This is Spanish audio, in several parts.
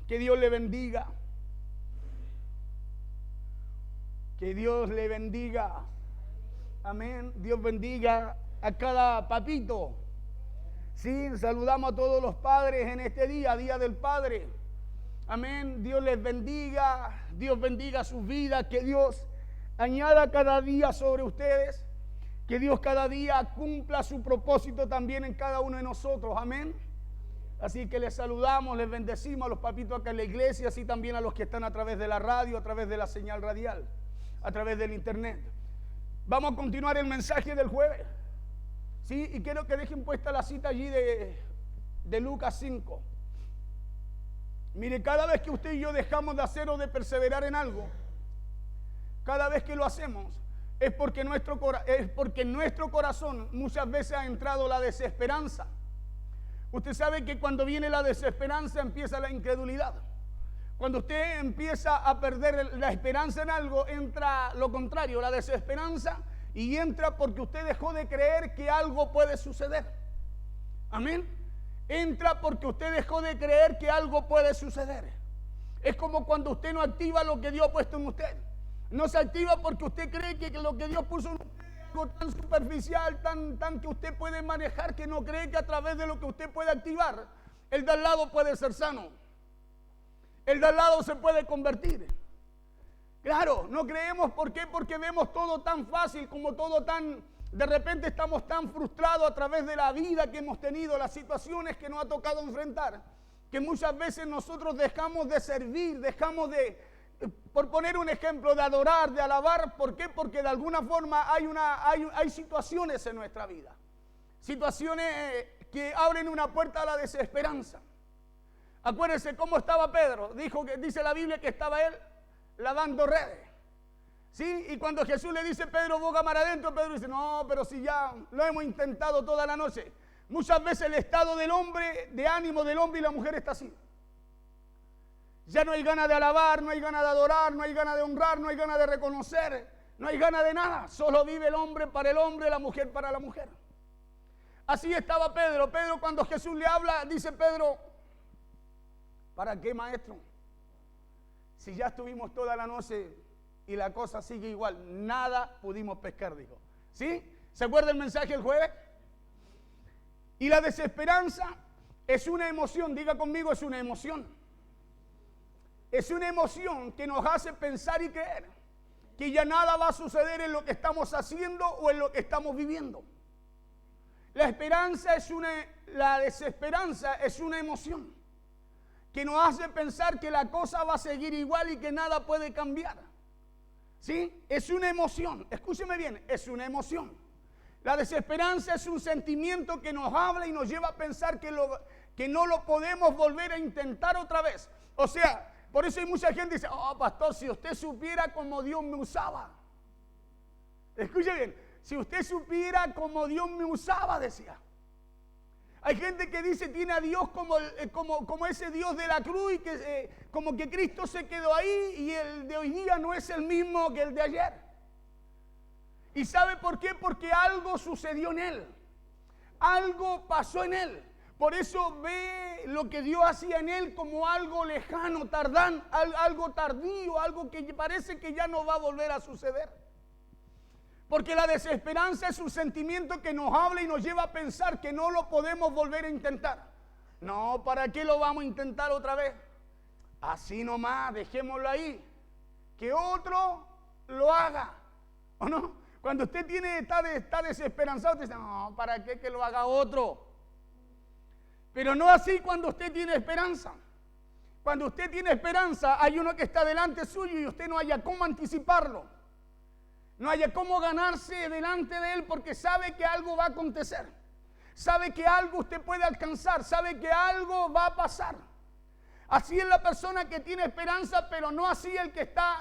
Que Dios le bendiga. Que Dios le bendiga. Amén. Dios bendiga a cada papito. Sí, saludamos a todos los padres en este día, Día del Padre. Amén. Dios les bendiga. Dios bendiga sus vidas. Que Dios añada cada día sobre ustedes. Que Dios cada día cumpla su propósito también en cada uno de nosotros. Amén. Así que les saludamos, les bendecimos a los papitos acá en la iglesia, así también a los que están a través de la radio, a través de la señal radial, a través del internet. Vamos a continuar el mensaje del jueves. Sí, y quiero que dejen puesta la cita allí de Lucas 5. Mire, cada vez que usted y yo dejamos de hacer o de perseverar en algo, cada vez que lo hacemos, es porque en nuestro corazón muchas veces ha entrado la desesperanza. Usted sabe que cuando viene la desesperanza empieza la incredulidad. Cuando usted empieza a perder la esperanza en algo, entra lo contrario, la desesperanza, y entra porque usted dejó de creer que algo puede suceder. Amén. Entra porque usted dejó de creer que algo puede suceder. Es como cuando usted no activa lo que Dios ha puesto en usted. No se activa porque usted cree que lo que Dios puso en usted algo tan superficial, tan que usted puede manejar, que no cree que a través de lo que usted puede activar, el de al lado puede ser sano, el de al lado se puede convertir. Claro, no creemos. ¿Por qué? Porque vemos todo tan fácil, como todo tan, de repente estamos tan frustrados a través de la vida que hemos tenido, las situaciones que nos ha tocado enfrentar, que muchas veces nosotros dejamos de servir, dejamos de, por poner un ejemplo, de adorar, de alabar. ¿Por qué? Porque de alguna forma hay situaciones en nuestra vida, situaciones que abren una puerta a la desesperanza. Acuérdense cómo estaba Pedro. Dice la Biblia que estaba él lavando redes. ¿Sí? Y cuando Jesús le dice, Pedro, boga mar adentro, Pedro dice, no, pero si ya lo hemos intentado toda la noche. Muchas veces el estado del hombre, de ánimo del hombre y la mujer está así. Ya no hay ganas de alabar, no hay ganas de adorar, no hay ganas de honrar, no hay ganas de reconocer, no hay ganas de nada. Solo vive el hombre para el hombre, la mujer para la mujer. Así estaba Pedro. Pedro, cuando Jesús le habla, dice Pedro, ¿para qué, maestro? Si ya estuvimos toda la noche y la cosa sigue igual, nada pudimos pescar, dijo. ¿Sí? ¿Se acuerda el mensaje el jueves? Y la desesperanza es una emoción, diga conmigo, es una emoción. Es una emoción que nos hace pensar y creer que ya nada va a suceder en lo que estamos haciendo o en lo que estamos viviendo. La desesperanza es una emoción que nos hace pensar que la cosa va a seguir igual y que nada puede cambiar. ¿Sí? Es una emoción, escúcheme bien, es una emoción. La desesperanza es un sentimiento que nos habla y nos lleva a pensar que no lo podemos volver a intentar otra vez. O sea, por eso hay mucha gente que dice, oh pastor, si usted supiera cómo Dios me usaba. Escuche bien, si usted supiera cómo Dios me usaba, decía. Hay gente que dice, tiene a Dios como ese Dios de la cruz y que como que Cristo se quedó ahí y el de hoy día no es el mismo que el de ayer. ¿Y sabe por qué? Porque algo sucedió en él. Algo pasó en él. Por eso ve lo que Dios hacía en él como algo lejano, algo tardío, algo que parece que ya no va a volver a suceder. Porque la desesperanza es un sentimiento que nos habla y nos lleva a pensar que no lo podemos volver a intentar. No, ¿para qué lo vamos a intentar otra vez? Así nomás, dejémoslo ahí. Que otro lo haga. ¿O no? Cuando usted está desesperanzado, usted dice, no, ¿para qué que lo haga otro? Pero no así cuando usted tiene esperanza. Cuando usted tiene esperanza, hay uno que está delante suyo y usted no haya cómo anticiparlo. No haya cómo ganarse delante de él porque sabe que algo va a acontecer. Sabe que algo usted puede alcanzar. Sabe que algo va a pasar. Así es la persona que tiene esperanza, pero no así el que está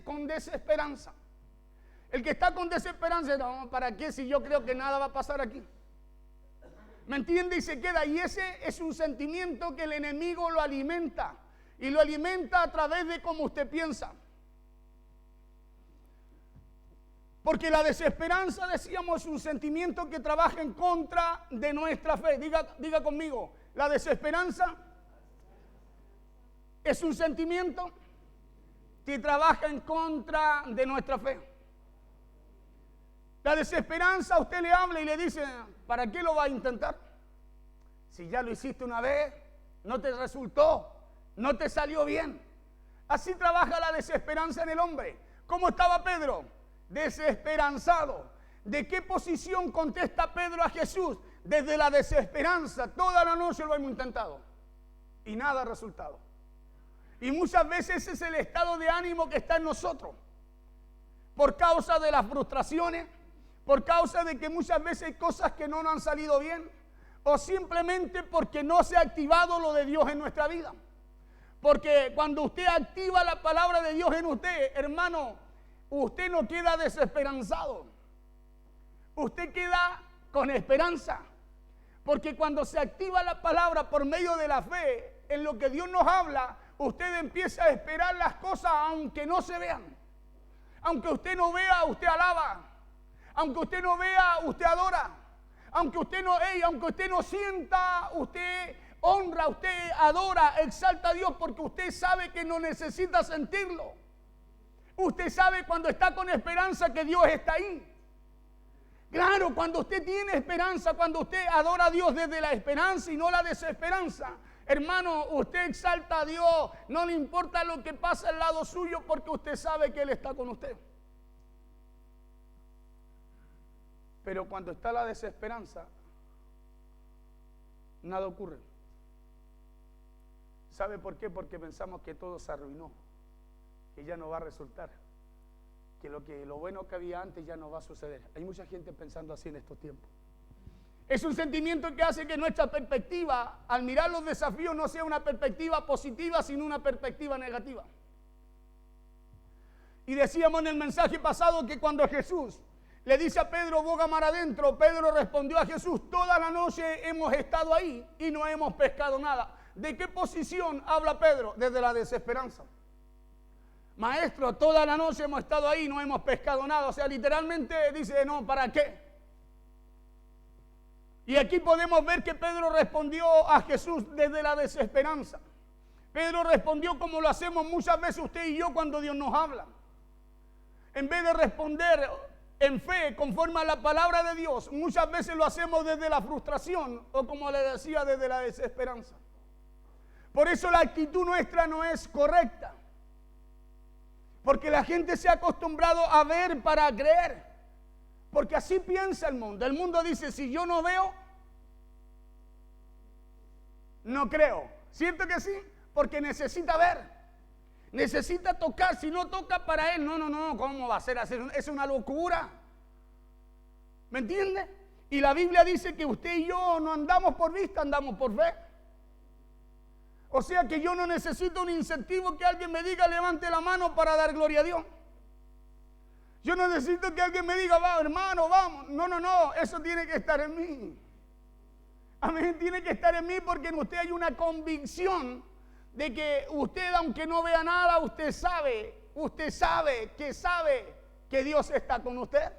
con desesperanza. El que está con desesperanza, no, ¿para qué si yo creo que nada va a pasar aquí? ¿Me entiende? Y se queda. Y ese es un sentimiento que el enemigo lo alimenta. Y lo alimenta a través de cómo usted piensa. Porque la desesperanza, decíamos, es un sentimiento que trabaja en contra de nuestra fe. Diga conmigo, la desesperanza es un sentimiento que trabaja en contra de nuestra fe. La desesperanza, a usted le habla y le dice, ¿para qué lo va a intentar? Si ya lo hiciste una vez, no te resultó, no te salió bien. Así trabaja la desesperanza en el hombre. ¿Cómo estaba Pedro? Desesperanzado. ¿De qué posición contesta Pedro a Jesús? Desde la desesperanza. Toda la noche lo hemos intentado y nada ha resultado. Y muchas veces ese es el estado de ánimo que está en nosotros. Por causa de las frustraciones, por causa de que muchas veces hay cosas que no nos han salido bien, o simplemente porque no se ha activado lo de Dios en nuestra vida. Porque cuando usted activa la palabra de Dios en usted, hermano, usted no queda desesperanzado. Usted queda con esperanza. Porque cuando se activa la palabra por medio de la fe, en lo que Dios nos habla, usted empieza a esperar las cosas aunque no se vean. Aunque usted no vea, usted alaba. Aunque usted no vea, usted adora. Aunque usted no sienta, usted honra, usted adora, exalta a Dios, porque usted sabe que no necesita sentirlo. Usted sabe cuando está con esperanza que Dios está ahí. Claro, cuando usted tiene esperanza, cuando usted adora a Dios desde la esperanza y no la desesperanza, hermano, usted exalta a Dios, no le importa lo que pasa al lado suyo, porque usted sabe que Él está con usted. Pero cuando está la desesperanza, nada ocurre. ¿Sabe por qué? Porque pensamos que todo se arruinó, que ya no va a resultar, que lo bueno que había antes ya no va a suceder. Hay mucha gente pensando así en estos tiempos. Es un sentimiento que hace que nuestra perspectiva, al mirar los desafíos, no sea una perspectiva positiva, sino una perspectiva negativa. Y decíamos en el mensaje pasado que cuando Jesús le dice a Pedro, boga mar adentro, Pedro respondió a Jesús, toda la noche hemos estado ahí y no hemos pescado nada. ¿De qué posición habla Pedro? Desde la desesperanza. Maestro, toda la noche hemos estado ahí y no hemos pescado nada. O sea, literalmente dice, no, ¿para qué? Y aquí podemos ver que Pedro respondió a Jesús desde la desesperanza. Pedro respondió como lo hacemos muchas veces usted y yo cuando Dios nos habla. En vez de responder en fe, conforme a la palabra de Dios, muchas veces lo hacemos desde la frustración o, como le decía, desde la desesperanza. Por eso la actitud nuestra no es correcta. Porque la gente se ha acostumbrado a ver para creer. Porque así piensa el mundo. El mundo dice, si yo no veo, no creo. ¿Cierto que sí? Porque necesita ver. Necesita tocar. Si no toca para él, no, ¿cómo va a ser así? Es una locura. ¿Me entiende? Y la Biblia dice que usted y yo no andamos por vista, andamos por fe. O sea que yo no necesito un incentivo que alguien me diga levante la mano para dar gloria a Dios. Yo no necesito que alguien me diga, va, hermano, vamos. No, eso tiene que estar en mí. Amén, tiene que estar en mí porque en usted hay una convicción de que usted, aunque no vea nada, usted sabe que Dios está con usted.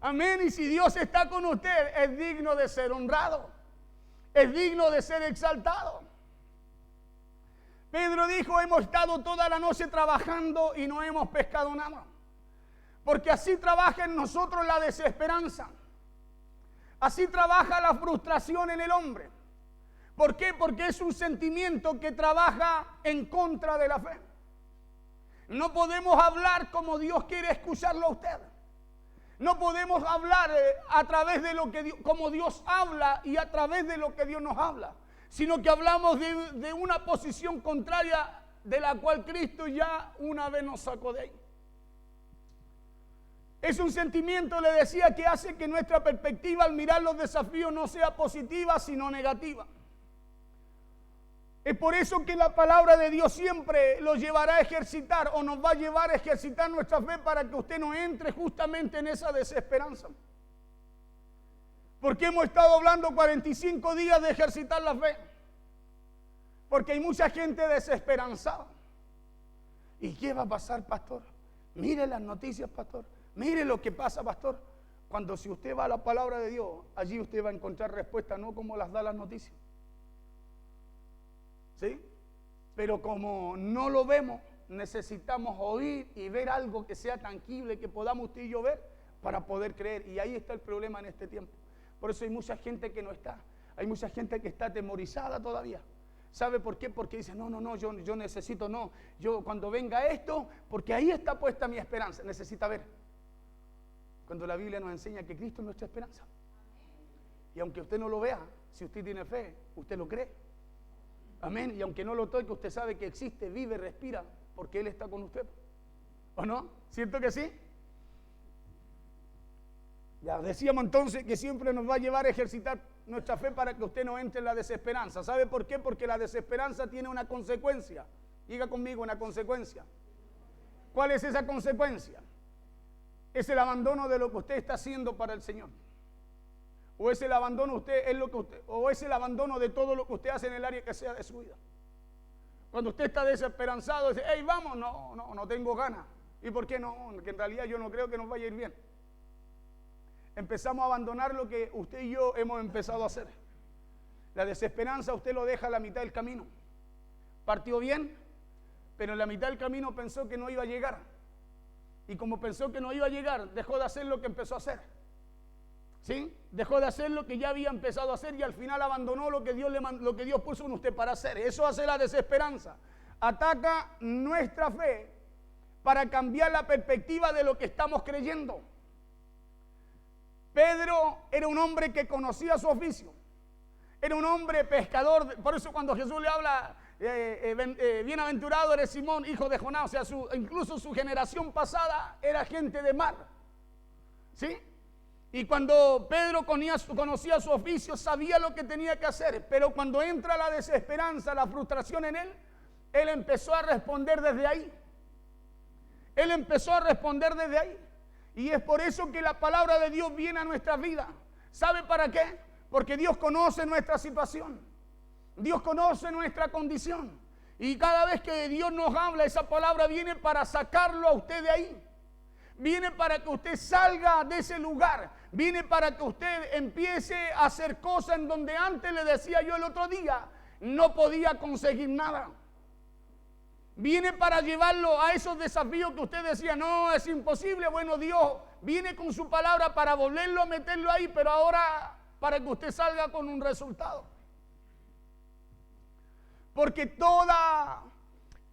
Amén, y si Dios está con usted, es digno de ser honrado, es digno de ser exaltado. Pedro dijo, hemos estado toda la noche trabajando y no hemos pescado nada. Porque así trabaja en nosotros la desesperanza. Así trabaja la frustración en el hombre. ¿Por qué? Porque es un sentimiento que trabaja en contra de la fe. No podemos hablar como Dios quiere escucharlo a usted. No podemos hablar a través de lo que como Dios habla y a través de lo que Dios nos habla, sino que hablamos de una posición contraria de la cual Cristo ya una vez nos sacó de ahí. Es un sentimiento, le decía, que hace que nuestra perspectiva al mirar los desafíos no sea positiva, sino negativa. Es por eso que la palabra de Dios siempre los llevará a ejercitar o nos va a llevar a ejercitar nuestra fe para que usted no entre justamente en esa desesperanza. Porque hemos estado hablando 45 días de ejercitar la fe. Porque hay mucha gente desesperanzada. ¿Y qué va a pasar, pastor? Mire las noticias, pastor. Mire lo que pasa, pastor. Cuando si usted va a la palabra de Dios, allí usted va a encontrar respuestas, no como las da las noticias. ¿Sí? Pero como no lo vemos, necesitamos oír y ver algo que sea tangible, que podamos usted y yo ver para poder creer. Y ahí está el problema en este tiempo. Por eso hay mucha gente que no está. Hay mucha gente que está atemorizada todavía. ¿Sabe por qué? Porque dice, no, yo necesito, yo cuando venga esto, porque ahí está puesta mi esperanza. Necesita ver. Cuando la Biblia nos enseña que Cristo es nuestra esperanza. Y aunque usted no lo vea, si usted tiene fe, usted lo cree. Amén. Y aunque no lo toque, usted sabe que existe, vive, respira, porque Él está con usted. ¿O no? ¿Cierto que sí? Ya decíamos entonces que siempre nos va a llevar a ejercitar nuestra fe para que usted no entre en la desesperanza. ¿Sabe por qué? Porque la desesperanza tiene una consecuencia. Diga conmigo, una consecuencia. ¿Cuál es esa consecuencia? Es el abandono de lo que usted está haciendo para el Señor. O es el abandono o es el abandono de todo lo que usted hace en el área que sea de su vida. Cuando usted está desesperanzado, dice, hey, vamos, no tengo ganas. ¿Y por qué no? Que en realidad yo no creo que nos vaya a ir bien. Empezamos a abandonar lo que usted y yo hemos empezado a hacer. La desesperanza usted lo deja a la mitad del camino. Partió bien, pero en la mitad del camino pensó que no iba a llegar. Y como pensó que no iba a llegar, dejó de hacer lo que empezó a hacer. ¿Sí? Dejó de hacer lo que ya había empezado a hacer y al final abandonó lo que Dios puso en usted para hacer. Eso hace la desesperanza. Ataca nuestra fe para cambiar la perspectiva de lo que estamos creyendo. Pedro era un hombre que conocía su oficio. Era un hombre pescador. Por eso cuando Jesús le habla, bienaventurado eres Simón, hijo de Jonás. O sea, incluso su generación pasada era gente de mar. ¿Sí? Y cuando Pedro conocía su oficio, sabía lo que tenía que hacer. Pero cuando entra la desesperanza, la frustración en él empezó a responder desde ahí. Él empezó a responder desde ahí. Y es por eso que la palabra de Dios viene a nuestra vida. ¿Sabe para qué? Porque Dios conoce nuestra situación. Dios conoce nuestra condición. Y cada vez que Dios nos habla, esa palabra viene para sacarlo a usted de ahí. Viene para que usted salga de ese lugar. Viene para que usted empiece a hacer cosas en donde antes le decía yo el otro día, no podía conseguir nada. Viene para llevarlo a esos desafíos que usted decía, no, es imposible. Bueno, Dios viene con su palabra para volverlo a meterlo ahí, pero ahora para que usted salga con un resultado. Porque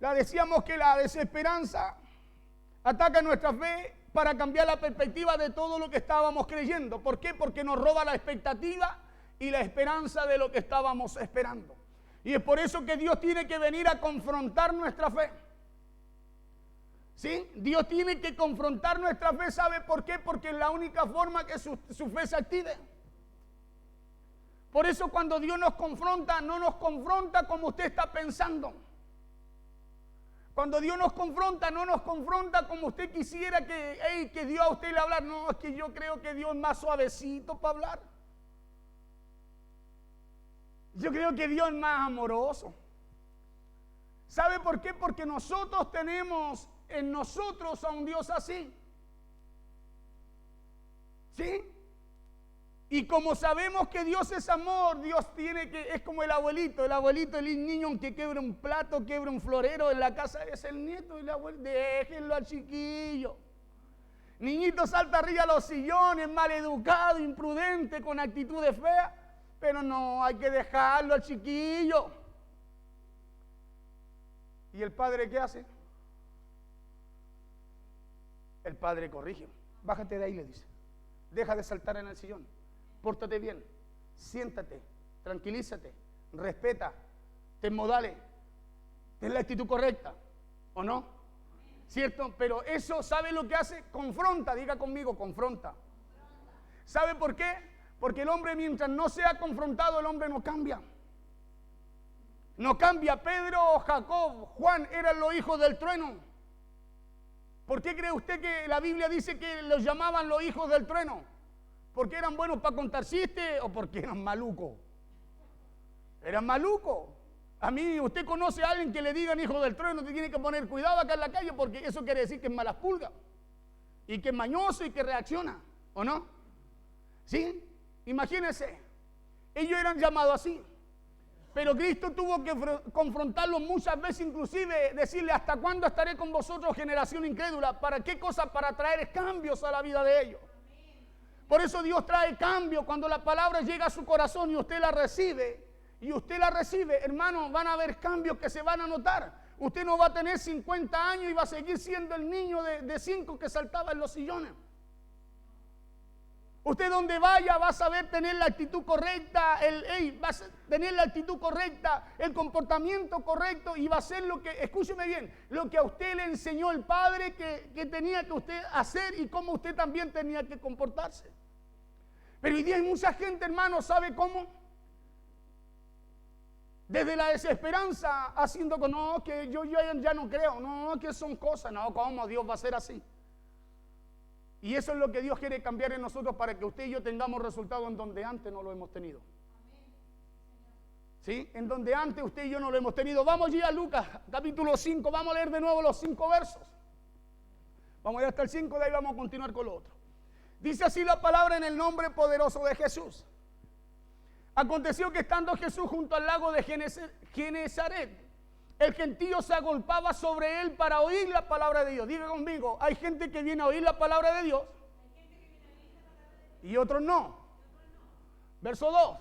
decíamos que la desesperanza ataca nuestra fe para cambiar la perspectiva de todo lo que estábamos creyendo. ¿Por qué? Porque nos roba la expectativa y la esperanza de lo que estábamos esperando. Y es por eso que Dios tiene que venir a confrontar nuestra fe. ¿Sí? Dios tiene que confrontar nuestra fe. ¿Sabe por qué? Porque es la única forma que su fe se active. Por eso cuando Dios nos confronta, no nos confronta como usted está pensando. Cuando Dios nos confronta, no nos confronta como usted quisiera que Dios a usted le hablar. No, es que yo creo que Dios es más suavecito para hablar. Yo creo que Dios es más amoroso. ¿Sabe por qué? Porque nosotros tenemos en nosotros a un Dios así. ¿Sí? Y como sabemos que Dios es amor, Dios es como el abuelito, el niño que quebra un plato, quebra un florero en la casa, es el nieto y el abuelo, déjenlo al chiquillo. Niñito salta arriba a los sillones, maleducado, imprudente, con actitudes feas, pero no, hay que dejarlo al chiquillo. ¿Y el padre qué hace? El padre corrige. Bájate de ahí, le dice. Deja de saltar en el sillón. Pórtate bien, siéntate, tranquilízate, respeta, ten modales, ten la actitud correcta, ¿o no? ¿Cierto? Pero eso, ¿sabe lo que hace? Confronta, diga conmigo, confronta. ¿Sabe por qué? Porque el hombre mientras no sea confrontado, el hombre no cambia. No cambia. Pedro, Jacob, Juan eran los hijos del trueno. ¿Por qué cree usted que la Biblia dice que los llamaban los hijos del trueno? ¿Porque eran buenos para contar chistes o porque eran malucos? Eran malucos. A mí, usted conoce a alguien que le digan hijo del trueno, te tiene que poner cuidado acá en la calle porque eso quiere decir que es malas pulgas y que es mañoso y que reacciona, ¿o no? ¿Sí? Imagínense, ellos eran llamados así. Pero Cristo tuvo que confrontarlo muchas veces, inclusive decirle: ¿hasta cuándo estaré con vosotros, generación incrédula? ¿Para qué cosa? Para traer cambios a la vida de ellos. Por eso Dios trae cambio. Cuando la palabra llega a su corazón y usted la recibe, hermano, van a haber cambios que se van a notar. Usted no va a tener 50 años y va a seguir siendo el niño de 5 que saltaba en los sillones. Usted donde vaya va a saber tener la actitud correcta, va a tener la actitud correcta, el comportamiento correcto, y va a hacer lo que, escúcheme bien, lo que a usted le enseñó el Padre que tenía que usted hacer y cómo usted también tenía que comportarse. Pero hoy día hay mucha gente, hermano, ¿sabe cómo? Desde la desesperanza, haciendo que no, que yo ya no creo, no, que son cosas, no, ¿cómo Dios va a ser así? Y eso es lo que Dios quiere cambiar en nosotros para que usted y yo tengamos resultados en donde antes no lo hemos tenido. ¿Sí? En donde antes usted y yo no lo hemos tenido. Vamos ya a Lucas, capítulo 5, vamos a leer de nuevo los 5 versos. Vamos a ir hasta el 5, de ahí vamos a continuar con lo otro. Dice así la palabra en el nombre poderoso de Jesús. Aconteció que estando Jesús junto al lago de Genezaret, el gentío se agolpaba sobre él para oír la palabra de Dios. Diga conmigo, hay gente que viene a oír la palabra de Dios y otros no. Verso 2.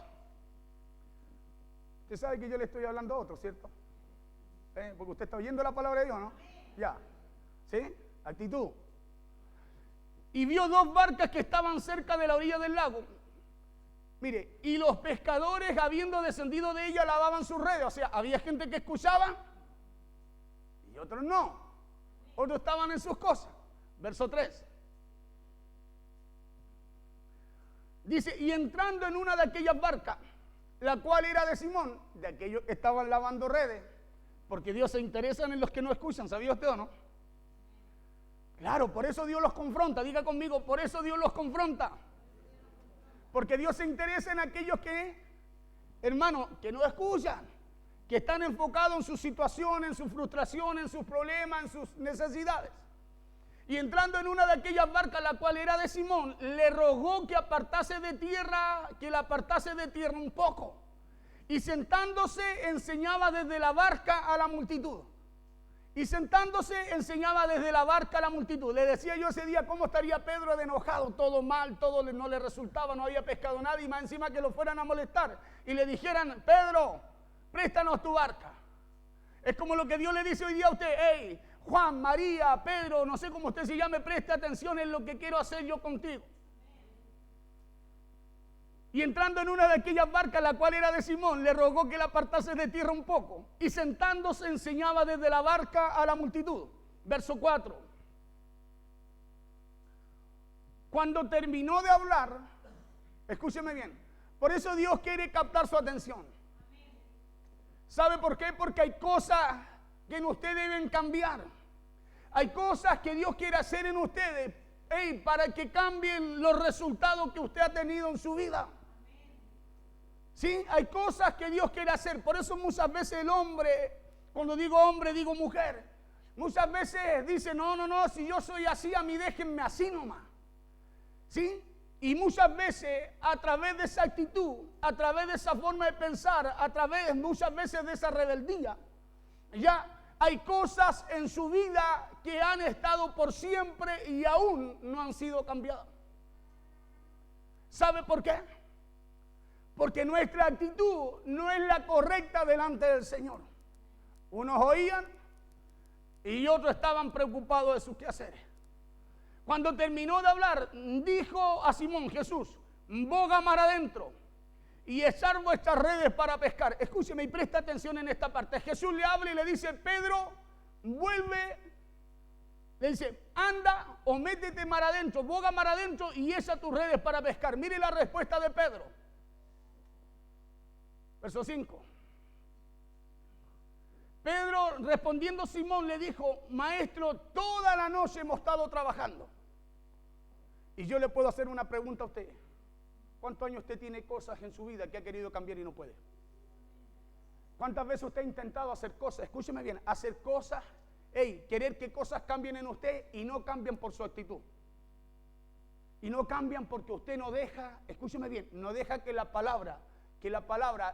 Usted sabe que yo le estoy hablando a otro, ¿cierto? Porque usted está oyendo la palabra de Dios, ¿no? Ya. ¿Sí? Actitud. Y vio 2 barcas que estaban cerca de la orilla del lago. Mire, y los pescadores, habiendo descendido de ella, lavaban sus redes. O sea, había gente que escuchaba y otros no. Otros estaban en sus cosas. Verso 3. Dice: y entrando en una de aquellas barcas, la cual era de Simón, de aquellos que estaban lavando redes, porque Dios se interesa en los que no escuchan. ¿Sabía usted o no? Claro, por eso Dios los confronta. Diga conmigo, por eso Dios los confronta. Porque Dios se interesa en aquellos que, hermano, que no escuchan, que están enfocados en su situación, en su frustración, en sus problemas, en sus necesidades. Y entrando en una de aquellas barcas, la cual era de Simón, le rogó que la apartase de tierra un poco. Y sentándose, enseñaba desde la barca a la multitud. Le decía yo ese día cómo estaría Pedro de enojado, todo mal, todo no le resultaba, no había pescado nada, y más encima que lo fueran a molestar y le dijeran: Pedro, préstanos tu barca. Es como lo que Dios le dice hoy día a usted: hey, Juan, María, Pedro, no sé cómo usted se llame, preste atención en lo que quiero hacer yo contigo. Y entrando en una de aquellas barcas, la cual era de Simón, le rogó que la apartase de tierra un poco. Y sentándose, enseñaba desde la barca a la multitud. Verso 4. Cuando terminó de hablar, escúcheme bien, por eso Dios quiere captar su atención. ¿Sabe por qué? Porque hay cosas que en usted deben cambiar. Hay cosas que Dios quiere hacer en ustedes, para que cambien los resultados que usted ha tenido en su vida. ¿Sí? Hay cosas que Dios quiere hacer. Por eso muchas veces el hombre, cuando digo hombre, digo mujer, muchas veces dice: no, si yo soy así, a mí déjenme así nomás. ¿Sí? Y muchas veces, a través de esa actitud, a través de esa forma de pensar, a través muchas veces de esa rebeldía, ya hay cosas en su vida que han estado por siempre y aún no han sido cambiadas. ¿Sabe por qué? Porque nuestra actitud no es la correcta delante del Señor. Unos oían y otros estaban preocupados de sus quehaceres. Cuando terminó de hablar, dijo a Simón Jesús: boga mar adentro y echar vuestras redes para pescar. Escúcheme y presta atención en esta parte. Jesús le habla y le dice: Pedro, vuelve, le dice, anda o métete mar adentro, boga mar adentro y echa tus redes para pescar. Mire la respuesta de Pedro. Verso 5. Pedro, respondiendo Simón, le dijo: maestro, toda la noche hemos estado trabajando. Y yo le puedo hacer una pregunta a usted. ¿Cuántos años usted tiene cosas en su vida que ha querido cambiar y no puede? ¿Cuántas veces usted ha intentado hacer cosas? Escúcheme bien, hacer cosas, querer que cosas cambien en usted y no cambian por su actitud. Y no cambian porque usted no deja, escúcheme bien, no deja que la palabra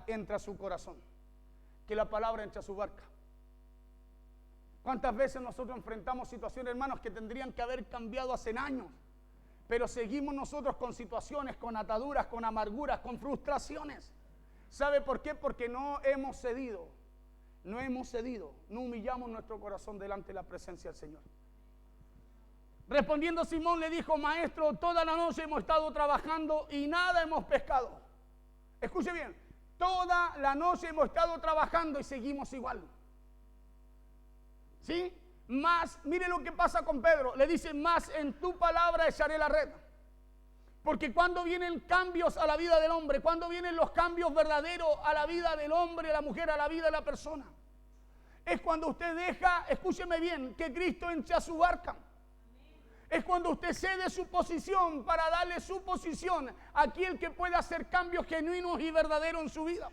entre a su corazón. que la palabra entre a su barca. ¿Cuántas veces nosotros enfrentamos situaciones, hermanos, que tendrían que haber cambiado hace años? Pero seguimos nosotros con situaciones, con ataduras, con amarguras, con frustraciones. ¿Sabe por qué? Porque no hemos cedido, no humillamos nuestro corazón delante de la presencia del Señor. Respondiendo Simón le dijo: Maestro, toda la noche hemos estado trabajando y nada hemos pescado. Escuche bien, toda la noche hemos estado trabajando y seguimos igual. ¿Sí? Más, mire lo que pasa con Pedro. Le dice: más en tu palabra echaré la red. Porque cuando vienen cambios a la vida del hombre, cuando vienen los cambios verdaderos a la vida del hombre, a la mujer, a la vida de la persona, es cuando usted deja, escúcheme bien, que Cristo entre a su barca. Es cuando usted cede su posición para darle su posición a aquel que pueda hacer cambios genuinos y verdaderos en su vida.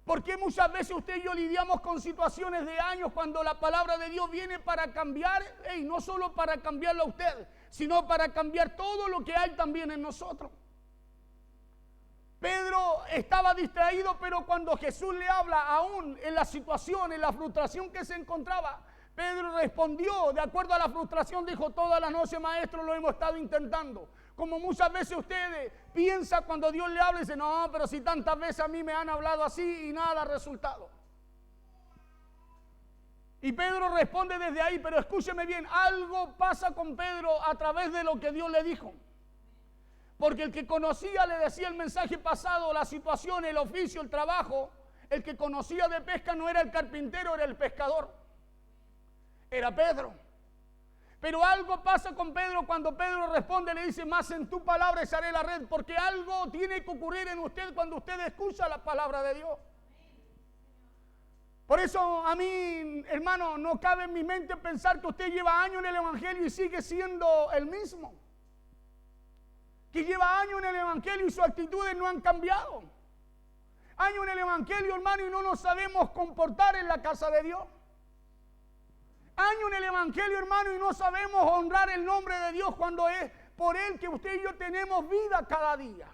Porque muchas veces usted y yo lidiamos con situaciones de años cuando la palabra de Dios viene para cambiar, no solo para cambiarlo a usted, sino para cambiar todo lo que hay también en nosotros. Pedro estaba distraído, pero cuando Jesús le habla, aún en la situación, en la frustración que se encontraba, Pedro respondió de acuerdo a la frustración, dijo: toda la noche, maestro, lo hemos estado intentando. Como muchas veces usted piensa cuando Dios le habla y dice: no, pero si tantas veces a mí me han hablado así y nada resultado. Y Pedro responde desde ahí, pero escúcheme bien, algo pasa con Pedro a través de lo que Dios le dijo. Porque el que conocía, le decía el mensaje pasado, la situación, el oficio, el trabajo, el que conocía de pesca no era el carpintero, era el pescador. Era Pedro. Pero algo pasa con Pedro cuando Pedro responde, le dice: más en tu palabra echaré la red, porque algo tiene que ocurrir en usted cuando usted escucha la palabra de Dios. Por eso a mí, hermano, no cabe en mi mente pensar que usted lleva años en el Evangelio y sigue siendo el mismo. Que lleva años en el Evangelio y sus actitudes no han cambiado. Años en el Evangelio, hermano, y no nos sabemos comportar en la casa de Dios. Años en el Evangelio, hermano, y no sabemos honrar el nombre de Dios cuando es por Él que usted y yo tenemos vida cada día.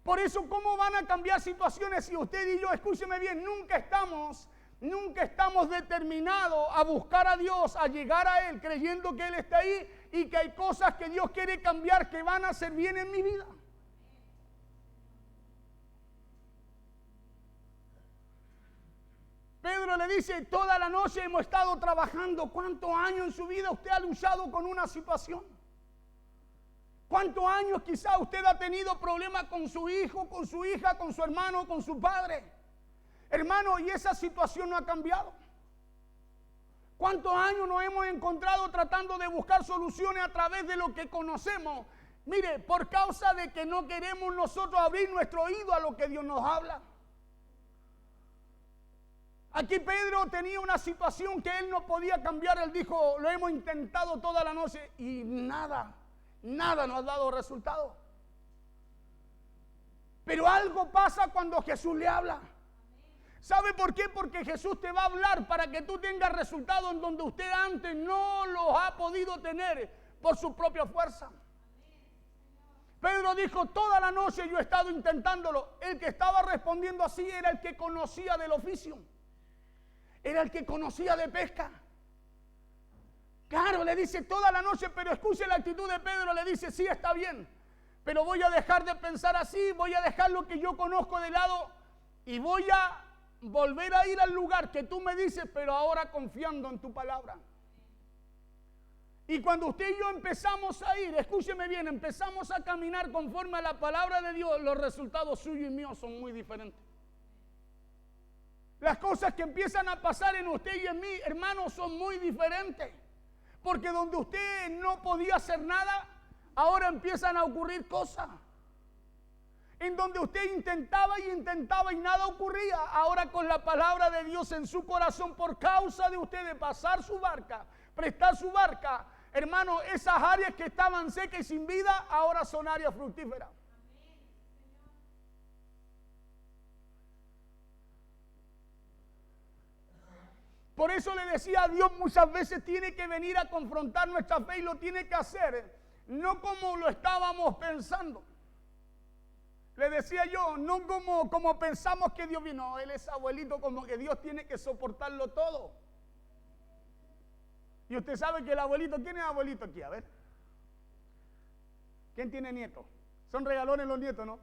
Por eso, ¿cómo van a cambiar situaciones si usted y yo, escúcheme bien, nunca estamos determinados a buscar a Dios, a llegar a Él, creyendo que Él está ahí y que hay cosas que Dios quiere cambiar que van a hacer bien en mi vida? Pedro le dice: toda la noche hemos estado trabajando. ¿Cuántos años en su vida usted ha luchado con una situación? ¿Cuántos años quizá usted ha tenido problemas con su hijo, con su hija, con su hermano, con su padre? Hermano, y esa situación no ha cambiado. ¿Cuántos años nos hemos encontrado tratando de buscar soluciones a través de lo que conocemos? Mire, por causa de que no queremos nosotros abrir nuestro oído a lo que Dios nos habla. Aquí Pedro tenía una situación que él no podía cambiar. Él dijo: lo hemos intentado toda la noche y nada nos ha dado resultado. Pero algo pasa cuando Jesús le habla. ¿Sabe por qué? Porque Jesús te va a hablar para que tú tengas resultados en donde usted antes no los ha podido tener por su propia fuerza. Pedro dijo: toda la noche yo he estado intentándolo. El que estaba respondiendo así era el que conocía del oficio. Era el que conocía de pesca. Claro, le dice toda la noche, pero escuche la actitud de Pedro. Le dice: sí, está bien, pero voy a dejar de pensar así, voy a dejar lo que yo conozco de lado y voy a volver a ir al lugar que tú me dices, pero ahora confiando en tu palabra. Y cuando usted y yo empezamos a ir, escúcheme bien, empezamos a caminar conforme a la palabra de Dios, los resultados suyos y míos son muy diferentes. Las cosas que empiezan a pasar en usted y en mí, hermanos, son muy diferentes. Porque donde usted no podía hacer nada, ahora empiezan a ocurrir cosas. En donde usted intentaba y nada ocurría, ahora con la palabra de Dios en su corazón, por causa de usted de pasar su barca, prestar su barca, hermano, esas áreas que estaban secas y sin vida, ahora son áreas fructíferas. Por eso le decía, Dios muchas veces tiene que venir a confrontar nuestra fe y lo tiene que hacer, no como lo estábamos pensando. Le decía yo, no como pensamos que Dios vino. No, él es abuelito, como que Dios tiene que soportarlo todo. Y usted sabe que el abuelito, ¿quién es abuelito aquí? A ver. ¿Quién tiene nietos? Son regalones los nietos, ¿no?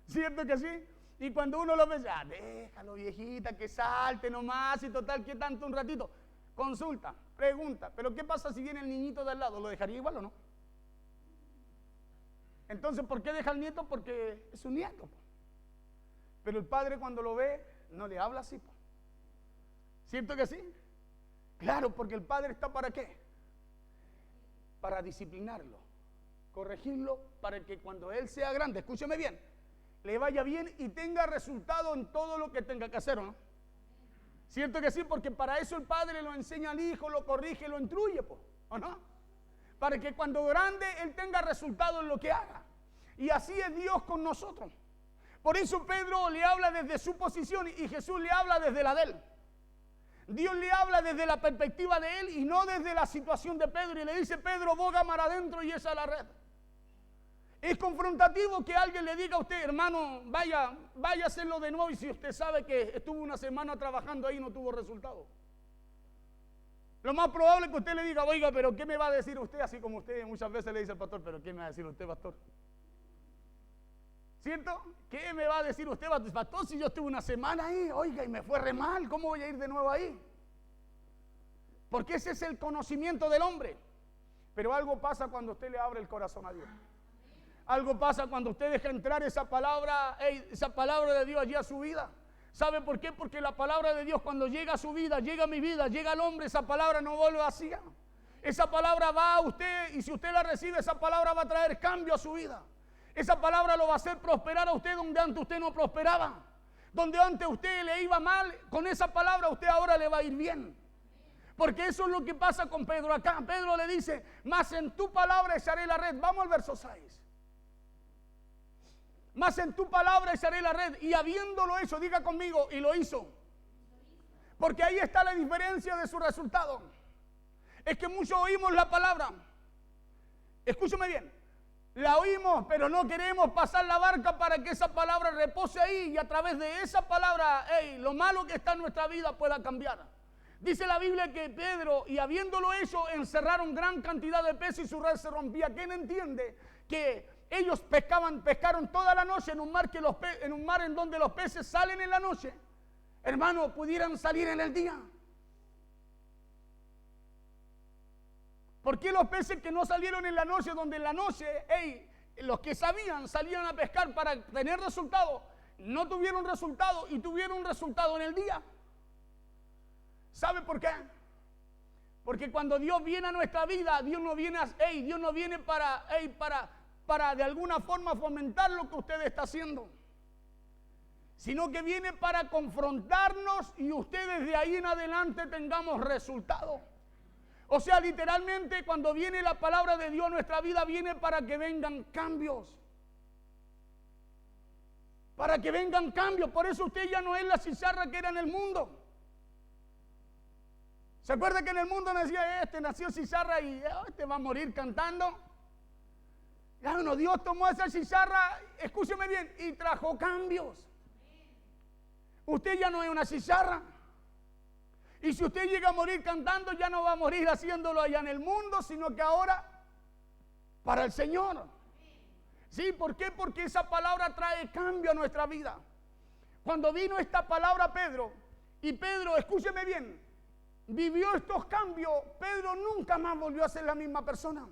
¿Cierto que sí? Y cuando uno lo ve, ya, déjalo viejita, que salte nomás y total, ¿qué tanto un ratito? Consulta, pregunta, pero ¿qué pasa si viene el niñito de al lado? ¿Lo dejaría igual o no? Entonces, ¿por qué deja al nieto? Porque es un nieto. Pero el padre cuando lo ve, no le habla así. ¿Cierto que sí? Claro, porque el padre está ¿para qué? Para disciplinarlo, corregirlo, para que cuando él sea grande, escúcheme bien, le vaya bien y tenga resultado en todo lo que tenga que hacer, ¿o no? ¿Cierto que sí? Porque para eso el padre lo enseña al hijo, lo corrige, lo instruye, ¿o no? Para que cuando grande él tenga resultado en lo que haga. Y así es Dios con nosotros. Por eso Pedro le habla desde su posición y Jesús le habla desde la de él. Dios le habla desde la perspectiva de él y no desde la situación de Pedro. Y le dice, Pedro, boga mar adentro y esa es la red. Es confrontativo que alguien le diga a usted, hermano, vaya a hacerlo de nuevo, y si usted sabe que estuvo una semana trabajando ahí y no tuvo resultado. Lo más probable es que usted le diga, oiga, pero ¿qué me va a decir usted? Así como usted muchas veces le dice al pastor, pero ¿qué me va a decir usted, pastor? ¿Cierto? ¿Qué me va a decir usted, pastor, si yo estuve una semana ahí, oiga, y me fue re mal, ¿cómo voy a ir de nuevo ahí? Porque ese es el conocimiento del hombre. Pero algo pasa cuando usted le abre el corazón a Dios. Algo pasa cuando usted deja entrar esa palabra de Dios allí a su vida. ¿Sabe por qué? Porque la palabra de Dios cuando llega a su vida, llega a mi vida, llega al hombre, esa palabra no vuelve vacía. Esa palabra va a usted y si usted la recibe, esa palabra va a traer cambio a su vida. Esa palabra lo va a hacer prosperar a usted donde antes usted no prosperaba. Donde antes usted le iba mal, con esa palabra a usted ahora le va a ir bien. Porque eso es lo que pasa con Pedro acá. Pedro le dice, mas en tu palabra echaré la red. Vamos al verso 6. Mas en tu palabra echaré la red. Y habiéndolo hecho, diga conmigo, y lo hizo. Porque ahí está la diferencia de su resultado. Es que muchos oímos la palabra. Escúchame bien. La oímos, pero no queremos pasar la barca para que esa palabra repose ahí. Y a través de esa palabra, lo malo que está en nuestra vida pueda cambiar. Dice la Biblia que Pedro, y habiéndolo hecho, encerraron gran cantidad de peces y su red se rompía. ¿Quién entiende que ellos pescaron toda la noche en un mar en donde los peces salen en la noche? Hermano, pudieran salir en el día. ¿Por qué los peces que no salieron en la noche, donde en la noche, los que sabían salían a pescar para tener resultado, no tuvieron resultado y tuvieron un resultado en el día? ¿Sabe por qué? Porque cuando Dios viene a nuestra vida, Dios no viene para de alguna forma fomentar lo que usted está haciendo, sino que viene para confrontarnos y ustedes de ahí en adelante tengamos resultados. O sea, literalmente cuando viene la palabra de Dios a nuestra vida, viene para que vengan cambios. Para que vengan cambios. Por eso usted ya no es la cizarra que era en el mundo. ¿Se acuerda que en el mundo decía, nació cizarra y este va a morir cantando? Bueno, Dios tomó esa cizarra, escúcheme bien, y trajo cambios. Usted ya no es una cizarra. Y si usted llega a morir cantando, ya no va a morir haciéndolo allá en el mundo, sino que ahora para el Señor. ¿Sí? ¿Por qué? Porque esa palabra trae cambio a nuestra vida. Cuando vino esta palabra Pedro, y Pedro, escúcheme bien, vivió estos cambios, Pedro nunca más volvió a ser la misma persona.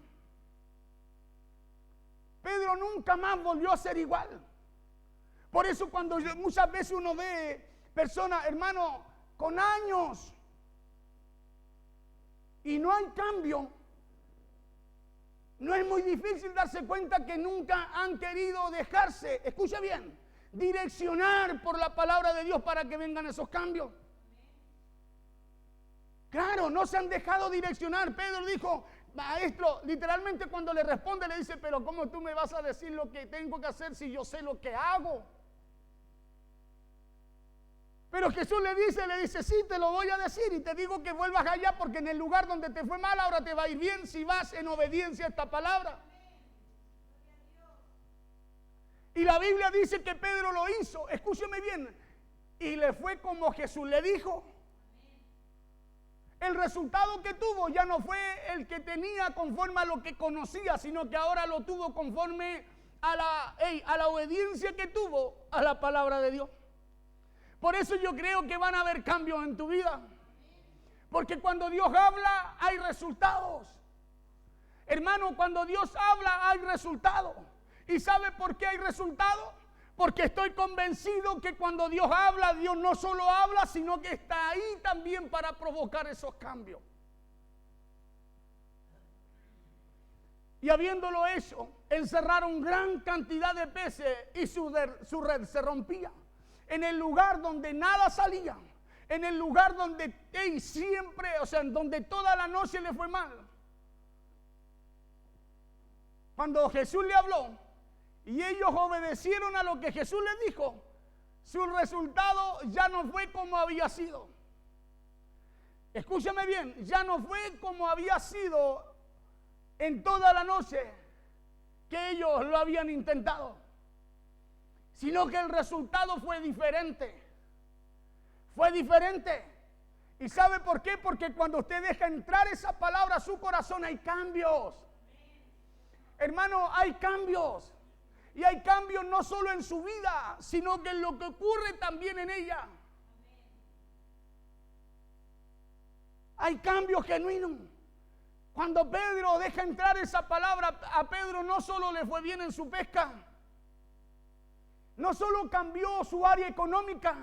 Pedro nunca más volvió a ser igual. Por eso cuando muchas veces uno ve personas, hermano, con años y no hay cambio, no es muy difícil darse cuenta que nunca han querido dejarse, escuche bien, direccionar por la palabra de Dios para que vengan esos cambios. Claro, no se han dejado direccionar. Pedro dijo, maestro, literalmente cuando le responde le dice, pero ¿cómo tú me vas a decir lo que tengo que hacer si yo sé lo que hago? Pero Jesús le dice, sí, te lo voy a decir y te digo que vuelvas allá porque en el lugar donde te fue mal ahora te va a ir bien si vas en obediencia a esta palabra. Y la Biblia dice que Pedro lo hizo, escúcheme bien, y le fue como Jesús le dijo. El resultado que tuvo ya no fue el que tenía conforme a lo que conocía, sino que ahora lo tuvo conforme a la obediencia que tuvo a la palabra de Dios. Por eso yo creo que van a haber cambios en tu vida. Porque cuando Dios habla, hay resultados. Hermano, cuando Dios habla, hay resultados. ¿Y sabe por qué hay resultados? Porque estoy convencido que cuando Dios habla, Dios no solo habla, sino que está ahí también para provocar esos cambios. Y habiéndolo hecho, encerraron gran cantidad de peces y su red se rompía. En el lugar donde nada salía, en el lugar donde siempre, donde toda la noche le fue mal. Cuando Jesús le habló y ellos obedecieron a lo que Jesús les dijo, su resultado ya no fue como había sido. Escúchame bien, ya no fue como había sido en toda la noche que ellos lo habían intentado, sino que el resultado fue diferente. Fue diferente. ¿Y sabe por qué? Porque cuando usted deja entrar esa palabra a su corazón, hay cambios. Hermano, hay cambios. Y hay cambios no solo en su vida, sino que en lo que ocurre también en ella. Hay cambios genuinos. Cuando Pedro deja entrar esa palabra, a Pedro no solo le fue bien en su pesca, no solo cambió su área económica,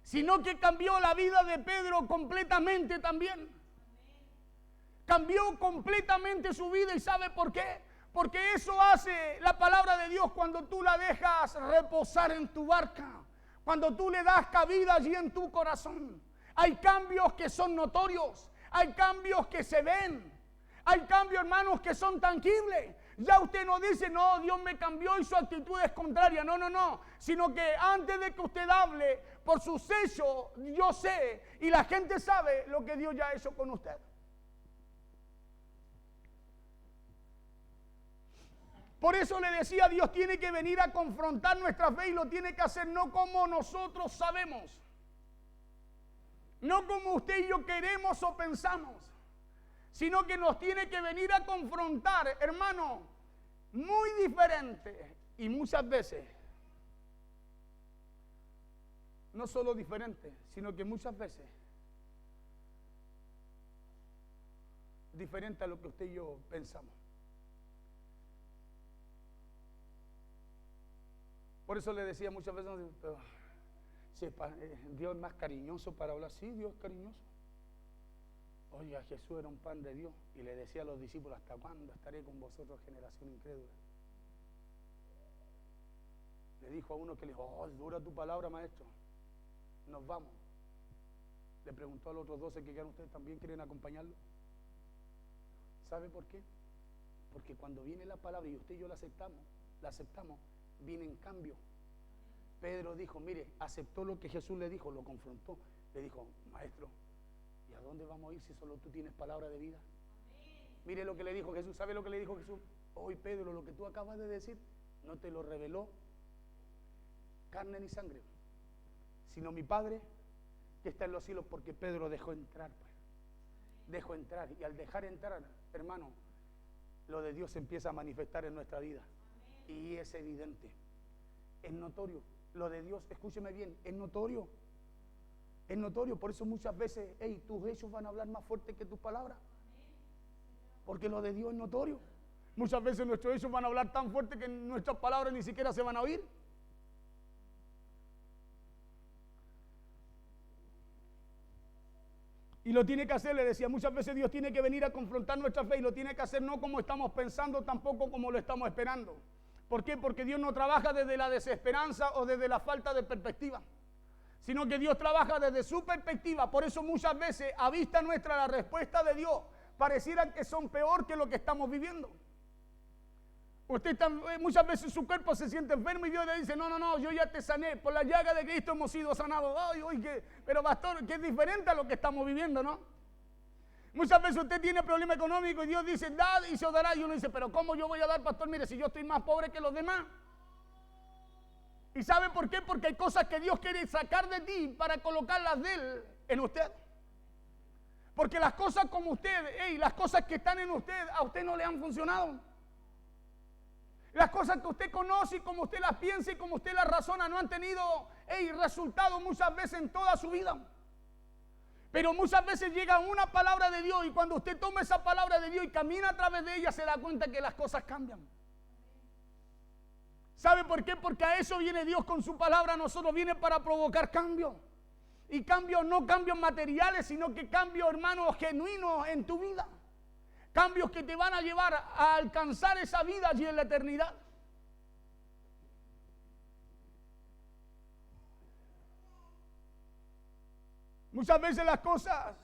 sino que cambió la vida de Pedro completamente también. Cambió completamente su vida. ¿Y sabe por qué? Porque eso hace la palabra de Dios cuando tú la dejas reposar en tu barca, cuando tú le das cabida allí en tu corazón. Hay cambios que son notorios, hay cambios que se ven, hay cambios, hermanos, que son tangibles. Ya usted no dice, no, Dios me cambió y su actitud es contraria. No, sino que antes de que usted hable, por sus hechos, yo sé, y la gente sabe lo que Dios ya ha hecho con usted. Por eso le decía, Dios tiene que venir a confrontar nuestra fe y lo tiene que hacer no como nosotros sabemos, no como usted y yo queremos o pensamos, sino que nos tiene que venir a confrontar, hermano, muy diferente. Y muchas veces, no solo diferente, sino que muchas veces diferente a lo que usted y yo pensamos. Por eso le decía muchas veces, Dios es más cariñoso para hablar. Sí, Dios es cariñoso. Oye, Jesús era un pan de Dios y le decía a los discípulos, ¿hasta cuándo estaré con vosotros, generación incrédula? Le dijo a uno que le dijo, oh, dura tu palabra, maestro, nos vamos. Le preguntó a los otros 12 que quedan, ¿ustedes también quieren acompañarlo? ¿Sabe por qué? Porque cuando viene la palabra y usted y yo la aceptamos, viene en cambio. Pedro dijo, mire, aceptó lo que Jesús le dijo, lo confrontó, le dijo, maestro, ¿y a dónde vamos a ir si solo tú tienes palabra de vida? Mire lo que le dijo Jesús. ¿Sabe lo que le dijo Jesús? Hoy, Pedro, lo que tú acabas de decir no te lo reveló carne ni sangre, sino mi Padre que está en los cielos, porque Pedro dejó entrar, pues. Dejó entrar, y al dejar entrar, hermano, lo de Dios se empieza a manifestar en nuestra vida. Y es evidente, es notorio. Lo de Dios, escúcheme bien, es notorio. Es notorio, por eso muchas veces, tus hechos van a hablar más fuerte que tus palabras. Porque lo de Dios es notorio. Muchas veces nuestros hechos van a hablar tan fuerte que nuestras palabras ni siquiera se van a oír. Y lo tiene que hacer, le decía, muchas veces Dios tiene que venir a confrontar nuestra fe y lo tiene que hacer no como estamos pensando, tampoco como lo estamos esperando. ¿Por qué? Porque Dios no trabaja desde la desesperanza o desde la falta de perspectiva, sino que Dios trabaja desde su perspectiva. Por eso muchas veces, a vista nuestra, la respuesta de Dios pareciera que son peor que lo que estamos viviendo. Usted muchas veces su cuerpo se siente enfermo y Dios le dice, no, yo ya te sané, por la llaga de Cristo hemos sido sanados. Pero pastor, que es diferente a lo que estamos viviendo, ¿no? Muchas veces usted tiene problema económico y Dios dice, dad y se os dará. Y uno dice, pero ¿cómo yo voy a dar, pastor? Mire, si yo estoy más pobre que los demás. ¿Y sabe por qué? Porque hay cosas que Dios quiere sacar de ti para colocarlas de Él en usted. Porque las cosas como usted, las cosas que están en usted, a usted no le han funcionado. Las cosas que usted conoce y como usted las piensa y como usted las razona no han tenido resultado muchas veces en toda su vida. Pero muchas veces llega una palabra de Dios y cuando usted toma esa palabra de Dios y camina a través de ella se da cuenta que las cosas cambian. ¿Sabe por qué? Porque a eso viene Dios con su palabra a nosotros, viene para provocar cambio. Y cambios, no cambios materiales, sino que cambios, hermanos, genuinos en tu vida. Cambios que te van a llevar a alcanzar esa vida allí en la eternidad. Muchas veces las cosas,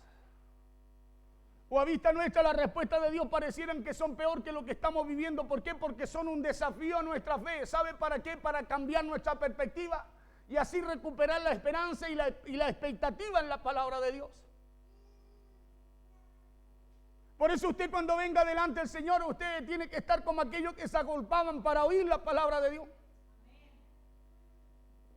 o a vista nuestra, la respuesta de Dios parecieran que son peor que lo que estamos viviendo. ¿Por qué? Porque son un desafío a nuestra fe. ¿Sabe para qué? Para cambiar nuestra perspectiva y así recuperar la esperanza y la expectativa en la palabra de Dios. Por eso usted cuando venga delante del Señor, usted tiene que estar como aquellos que se agolpaban para oír la palabra de Dios.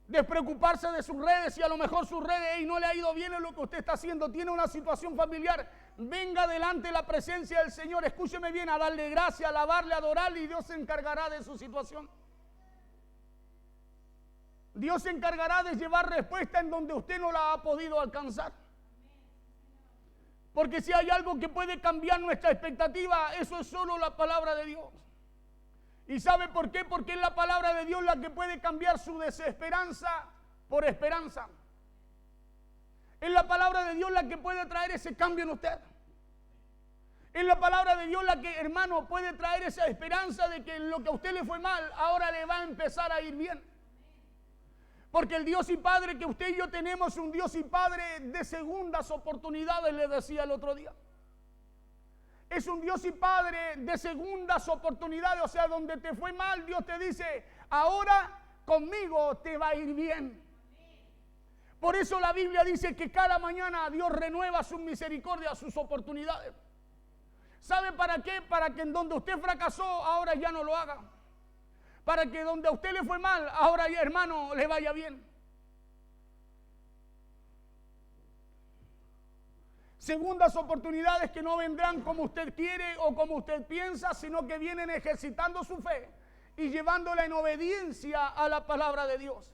Despreocuparse de sus redes, si a lo mejor sus redes no le ha ido bien en lo que usted está haciendo, tiene una situación familiar, venga delante de la presencia del Señor, escúcheme bien, a darle gracia, a alabarle, a adorarle y Dios se encargará de su situación. Dios se encargará de llevar respuesta en donde usted no la ha podido alcanzar. Porque si hay algo que puede cambiar nuestra expectativa, eso es solo la palabra de Dios. ¿Y sabe por qué? Porque es la palabra de Dios la que puede cambiar su desesperanza por esperanza. Es la palabra de Dios la que puede traer ese cambio en usted. Es la palabra de Dios la que, hermano, puede traer esa esperanza de que lo que a usted le fue mal, ahora le va a empezar a ir bien. Porque el Dios y Padre que usted y yo tenemos es un Dios y Padre de segundas oportunidades, le decía el otro día. Es un Dios y Padre de segundas oportunidades, o sea, donde te fue mal, Dios te dice, ahora conmigo te va a ir bien. Por eso la Biblia dice que cada mañana Dios renueva sus misericordias, sus oportunidades. ¿Sabe para qué? Para que en donde usted fracasó, ahora ya no lo haga. Para que donde a usted le fue mal, ahora ya, hermano, le vaya bien. Segundas oportunidades que no vendrán como usted quiere o como usted piensa, sino que vienen ejercitando su fe y llevándola en obediencia a la palabra de Dios.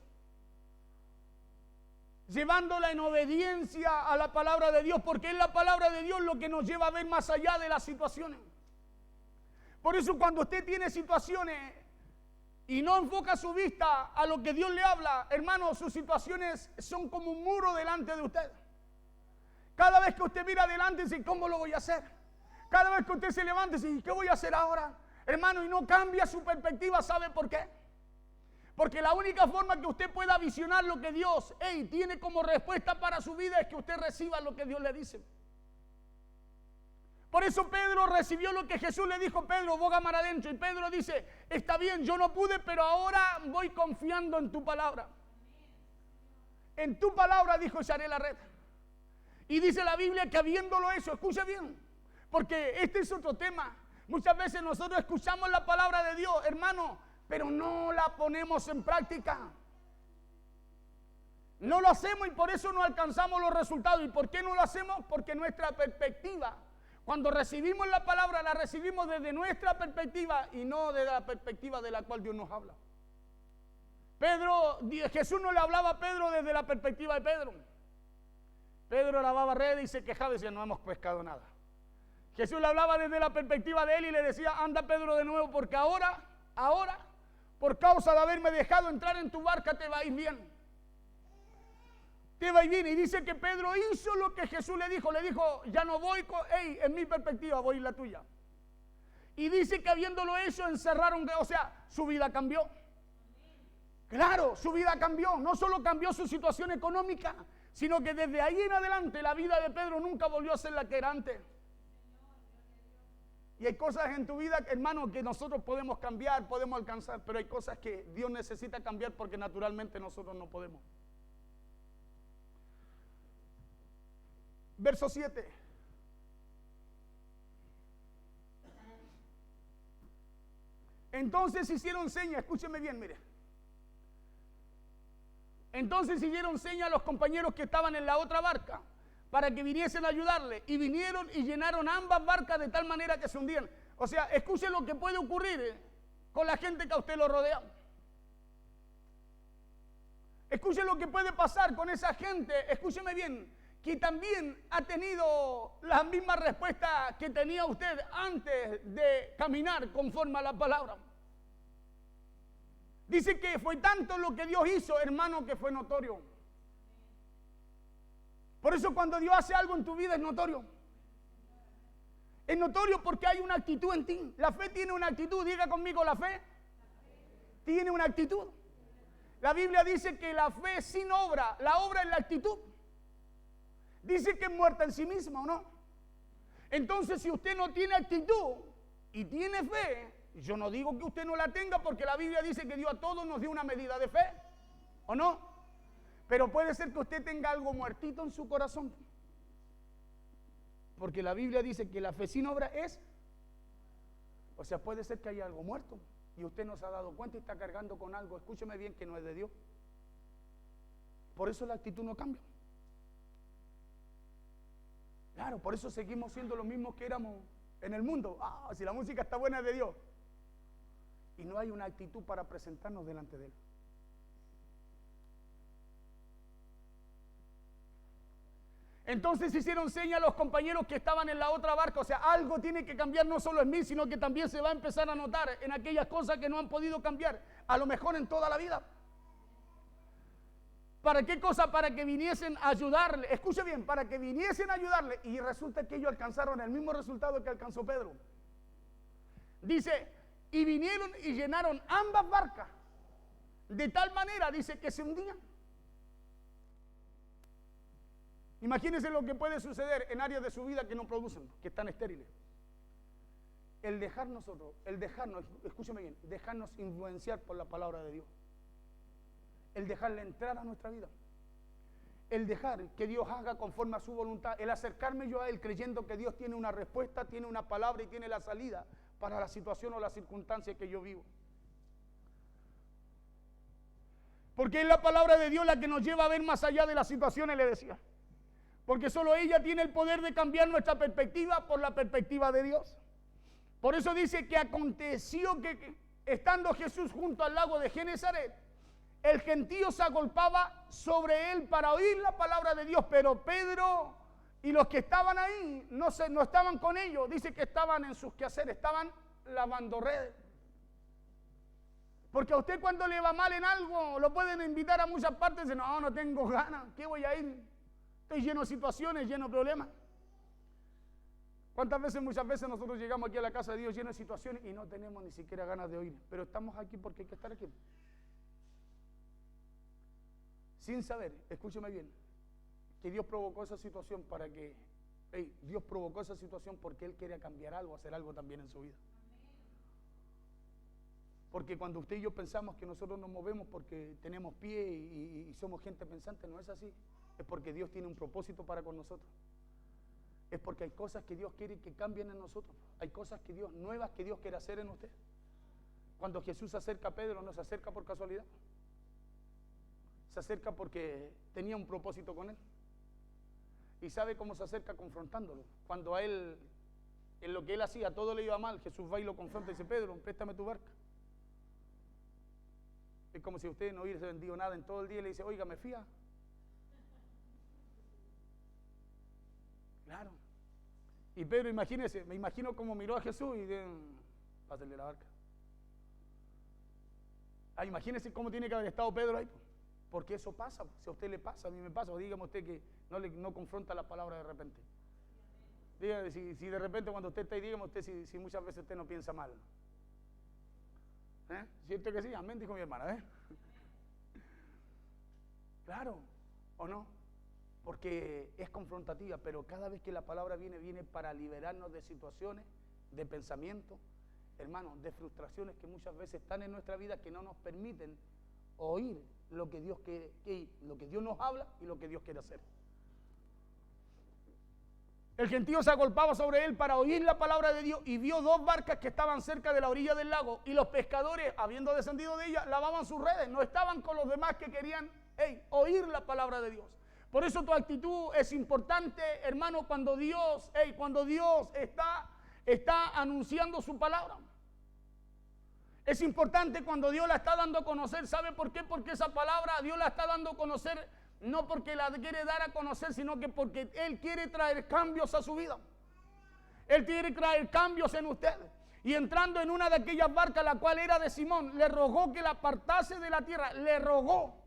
Llevándola en obediencia a la palabra de Dios, porque es la palabra de Dios lo que nos lleva a ver más allá de las situaciones. Por eso cuando usted tiene situaciones y no enfoca su vista a lo que Dios le habla, hermano, sus situaciones son como un muro delante de usted. Cada vez que usted mira adelante, dice, ¿cómo lo voy a hacer? Cada vez que usted se levanta, dice, ¿qué voy a hacer ahora? Hermano, y no cambia su perspectiva, ¿sabe por qué? Porque la única forma que usted pueda visionar lo que Dios tiene como respuesta para su vida es que usted reciba lo que Dios le dice. Por eso Pedro recibió lo que Jesús le dijo, Pedro, boga mar adentro. Y Pedro dice, está bien, yo no pude, pero ahora voy confiando en tu palabra. En tu palabra, dijo, echaré la red. Y dice la Biblia que habiéndolo hecho, escuche bien, porque este es otro tema. Muchas veces nosotros escuchamos la palabra de Dios, hermano, pero no la ponemos en práctica. No lo hacemos y por eso no alcanzamos los resultados. ¿Y por qué no lo hacemos? Porque nuestra perspectiva, cuando recibimos la palabra, la recibimos desde nuestra perspectiva y no desde la perspectiva de la cual Dios nos habla. Jesús no le hablaba a Pedro desde la perspectiva de Pedro. Pedro lavaba redes y se quejaba y decía, no hemos pescado nada. Jesús le hablaba desde la perspectiva de él y le decía, anda Pedro de nuevo, porque ahora, por causa de haberme dejado entrar en tu barca, te va a ir bien. Te va a ir bien. Y dice que Pedro hizo lo que Jesús le dijo, ya no voy, en mi perspectiva, voy en la tuya. Y dice que habiéndolo hecho, encerraron, o sea, su vida cambió. Claro, su vida cambió, no solo cambió su situación económica, sino que desde ahí en adelante la vida de Pedro nunca volvió a ser la que era antes. Y hay cosas en tu vida, hermano, que nosotros podemos cambiar, podemos alcanzar, pero hay cosas que Dios necesita cambiar porque naturalmente nosotros no podemos. Verso 7. Entonces hicieron señas, escúcheme bien, mire. Entonces hicieron señas a los compañeros que estaban en la otra barca para que viniesen a ayudarle. Y vinieron y llenaron ambas barcas de tal manera que se hundían. O sea, escuche lo que puede ocurrir con la gente que a usted lo rodea. Escuche lo que puede pasar con esa gente, escúcheme bien, que también ha tenido la misma respuesta que tenía usted antes de caminar conforme a la palabra. Dice que fue tanto lo que Dios hizo, hermano, que fue notorio. Por eso cuando Dios hace algo en tu vida es notorio. Es notorio porque hay una actitud en ti. La fe tiene una actitud, diga conmigo, la fe tiene una actitud. La Biblia dice que la fe sin obra, la obra es la actitud. Dice que es muerta en sí misma, ¿o no? Entonces, si usted no tiene actitud y tiene fe, yo no digo que usted no la tenga porque la Biblia dice que Dios a todos nos dio una medida de fe, ¿o no? Pero puede ser que usted tenga algo muertito en su corazón. Porque la Biblia dice que la fe sin obra es, o sea, puede ser que haya algo muerto y usted no se ha dado cuenta y está cargando con algo, escúcheme bien, que no es de Dios. Por eso la actitud no cambia. Claro, por eso seguimos siendo los mismos que éramos en el mundo. Si la música está buena es de Dios. Y no hay una actitud para presentarnos delante de Él. Entonces hicieron señas a los compañeros que estaban en la otra barca. O sea, algo tiene que cambiar no solo en mí, sino que también se va a empezar a notar en aquellas cosas que no han podido cambiar, a lo mejor en toda la vida. ¿Para qué cosa? Para que viniesen a ayudarle. Escuche bien, para que viniesen a ayudarle. Y resulta que ellos alcanzaron el mismo resultado que alcanzó Pedro. Dice, y vinieron y llenaron ambas barcas. De tal manera, dice, que se hundían. Imagínense lo que puede suceder en áreas de su vida que no producen, que están estériles. El dejarnos, escúcheme bien, dejarnos influenciar por la palabra de Dios. El dejarle entrar a nuestra vida. El dejar que Dios haga conforme a su voluntad. El acercarme yo a Él creyendo que Dios tiene una respuesta, tiene una palabra y tiene la salida para la situación o la circunstancia que yo vivo. Porque es la palabra de Dios la que nos lleva a ver más allá de las situaciones, le decía. Porque solo ella tiene el poder de cambiar nuestra perspectiva por la perspectiva de Dios. Por eso dice que aconteció que estando Jesús junto al lago de Genesaret, el gentío se agolpaba sobre él para oír la palabra de Dios, pero Pedro y los que estaban ahí no estaban con ellos. Dice que estaban en sus quehaceres, estaban lavando redes. Porque a usted cuando le va mal en algo, lo pueden invitar a muchas partes y dicen, no tengo ganas, ¿qué voy a ir? Estoy lleno de situaciones, lleno de problemas. Muchas veces nosotros llegamos aquí a la casa de Dios lleno de situaciones y no tenemos ni siquiera ganas de oír, pero estamos aquí porque hay que estar aquí. Sin saber, escúcheme bien, que Dios provocó esa situación Dios provocó esa situación porque Él quería cambiar algo, hacer algo también en su vida. Porque cuando usted y yo pensamos que nosotros nos movemos porque tenemos pie y somos gente pensante, no es así. Es porque Dios tiene un propósito para con nosotros. Es porque hay cosas que Dios quiere que cambien en nosotros. Hay cosas nuevas que Dios quiere hacer en usted. Cuando Jesús se acerca a Pedro, no se acerca por casualidad. Se acerca porque tenía un propósito con él. Y sabe cómo se acerca confrontándolo. Cuando a él, en lo que él hacía, todo le iba mal, Jesús va y lo confronta y dice, Pedro, préstame tu barca. Es como si usted no hubiese vendido nada en todo el día y le dice, oiga, ¿me fía? Claro. Y Pedro, imagínese, me imagino cómo miró a Jesús y dice, pásale la barca. Imagínese cómo tiene que haber estado Pedro ahí. Porque eso pasa, si a usted le pasa, a mí me pasa, o dígame usted que no confronta la palabra de repente. Dígame si de repente cuando usted está ahí, dígame usted si muchas veces usted no piensa mal. ¿Cierto que sí? Amén, dijo mi hermana. Claro, ¿o no? Porque es confrontativa, pero cada vez que la palabra viene para liberarnos de situaciones, de pensamientos, hermanos, de frustraciones que muchas veces están en nuestra vida que no nos permiten oír lo que Dios quiere, lo que Dios nos habla y lo que Dios quiere hacer. El gentío se agolpaba sobre él para oír la palabra de Dios y vio dos barcas que estaban cerca de la orilla del lago y los pescadores, habiendo descendido de ellas, lavaban sus redes. No estaban con los demás que querían oír la palabra de Dios. Por eso tu actitud es importante, hermano, cuando Dios está anunciando su palabra. Es importante cuando Dios la está dando a conocer. ¿Sabe por qué? Porque esa palabra Dios la está dando a conocer, no porque la quiere dar a conocer, sino que porque Él quiere traer cambios a su vida. Él quiere traer cambios en usted. Y entrando en una de aquellas barcas, la cual era de Simón, le rogó que la apartase de la tierra. Le rogó.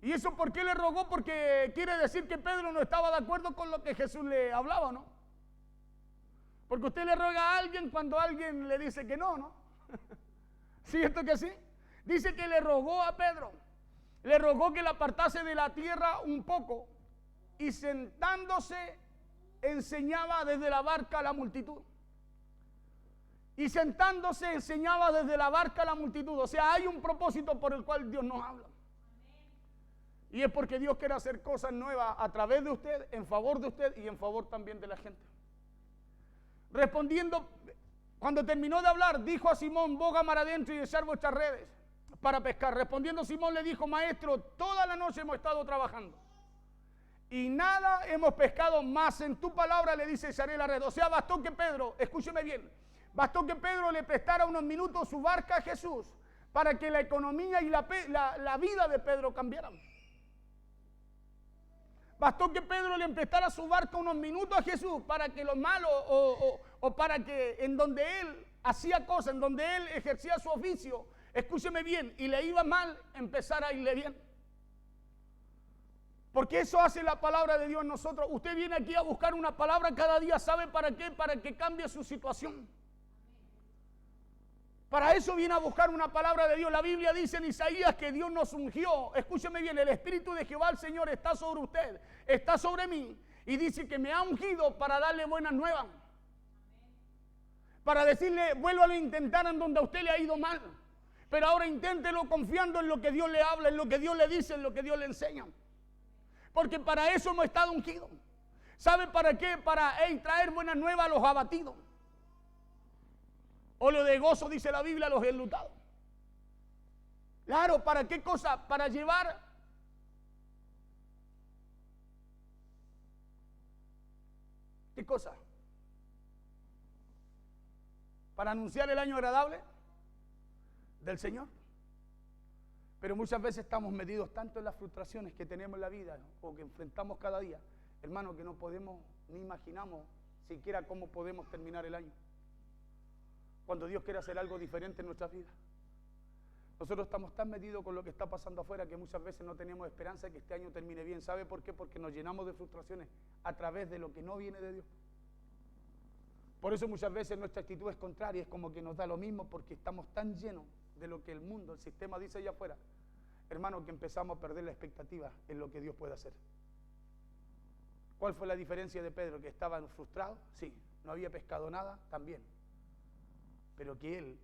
¿Y eso por qué le rogó? Porque quiere decir que Pedro no estaba de acuerdo con lo que Jesús le hablaba, ¿no? Porque usted le ruega a alguien cuando alguien le dice que no, ¿no? ¿Cierto que sí? Dice que le rogó a Pedro. Le rogó que la apartase de la tierra un poco. Y sentándose, enseñaba desde la barca a la multitud. Y sentándose, enseñaba desde la barca a la multitud. O sea, hay un propósito por el cual Dios nos habla. Y es porque Dios quiere hacer cosas nuevas a través de usted, en favor de usted y en favor también de la gente. Respondiendo, cuando terminó de hablar, dijo a Simón: boga mar adentro y echar vuestras redes para pescar. Respondiendo Simón le dijo: maestro, toda la noche hemos estado trabajando y nada hemos pescado, más en tu palabra le dice: echaré la red. O sea, bastó que Pedro, escúcheme bien, bastó que Pedro le prestara unos minutos su barca a Jesús para que la economía y la vida de Pedro cambiaran. Bastó que Pedro le prestara su barca unos minutos a Jesús para que lo malo o para que en donde él hacía cosas, en donde él ejercía su oficio, escúcheme bien, y le iba mal, empezara a irle bien. Porque eso hace la palabra de Dios en nosotros. Usted viene aquí a buscar una palabra cada día, ¿sabe para qué? Para que cambie su situación. Para eso viene a buscar una palabra de Dios. La Biblia dice en Isaías que Dios nos ungió. Escúcheme bien, el Espíritu de Jehová, el Señor, está sobre usted, está sobre mí. Y dice que me ha ungido para darle buenas nuevas. Para decirle: vuélvalo a intentar en donde a usted le ha ido mal. Pero ahora inténtelo confiando en lo que Dios le habla, en lo que Dios le dice, en lo que Dios le enseña. Porque para eso hemos estado ungidos. ¿Sabe para qué? Para traer buenas nuevas a los abatidos. O lo de gozo, dice la Biblia, a los enlutados. Claro, ¿para qué cosa? Para llevar ¿qué cosa? Para anunciar el año agradable del Señor. Pero muchas veces estamos metidos tanto en las frustraciones que tenemos en la vida, ¿no? O que enfrentamos cada día, hermano, que no podemos ni imaginamos siquiera cómo podemos terminar el año. Cuando Dios quiere hacer algo diferente en nuestras vidas. Nosotros estamos tan metidos con lo que está pasando afuera que muchas veces no tenemos esperanza de que este año termine bien. ¿Sabe por qué? Porque nos llenamos de frustraciones a través de lo que no viene de Dios. Por eso muchas veces nuestra actitud es contraria, es como que nos da lo mismo porque estamos tan llenos de lo que el mundo, el sistema dice allá afuera, hermano, que empezamos a perder la expectativa en lo que Dios puede hacer. ¿Cuál fue la diferencia de Pedro? ¿Que estaba frustrado? Sí. ¿No había pescado nada? También. Pero que él,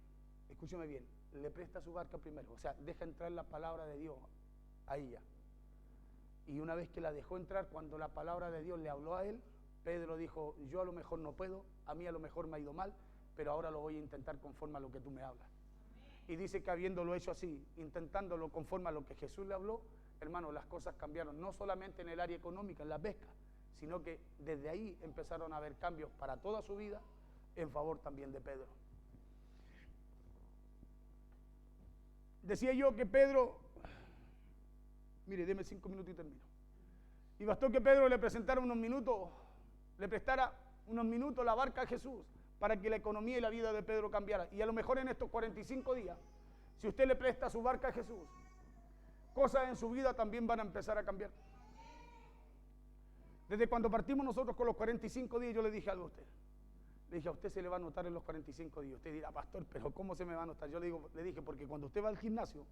escúcheme bien, le presta su barca primero, o sea, deja entrar la palabra de Dios a ella. Y una vez que la dejó entrar, cuando la palabra de Dios le habló a él, Pedro dijo: yo a lo mejor no puedo, a mí a lo mejor me ha ido mal, pero ahora lo voy a intentar conforme a lo que tú me hablas. Y dice que habiéndolo hecho así, intentándolo conforme a lo que Jesús le habló, hermano, las cosas cambiaron, no solamente en el área económica, en la pesca, sino que desde ahí empezaron a haber cambios para toda su vida, en favor también de Pedro. Decía yo que Pedro, mire, deme 5 minutos y termino. Y bastó que Pedro le prestara unos minutos la barca a Jesús para que la economía y la vida de Pedro cambiara. Y a lo mejor en estos 45 días, si usted le presta su barca a Jesús, cosas en su vida también van a empezar a cambiar. Desde cuando partimos nosotros con los 45 días, yo le dije algo a usted. Le dije: a usted se le va a notar en los 45 días. Usted dirá: pastor, pero ¿cómo se me va a notar? Yo le dije, porque cuando usted va al gimnasio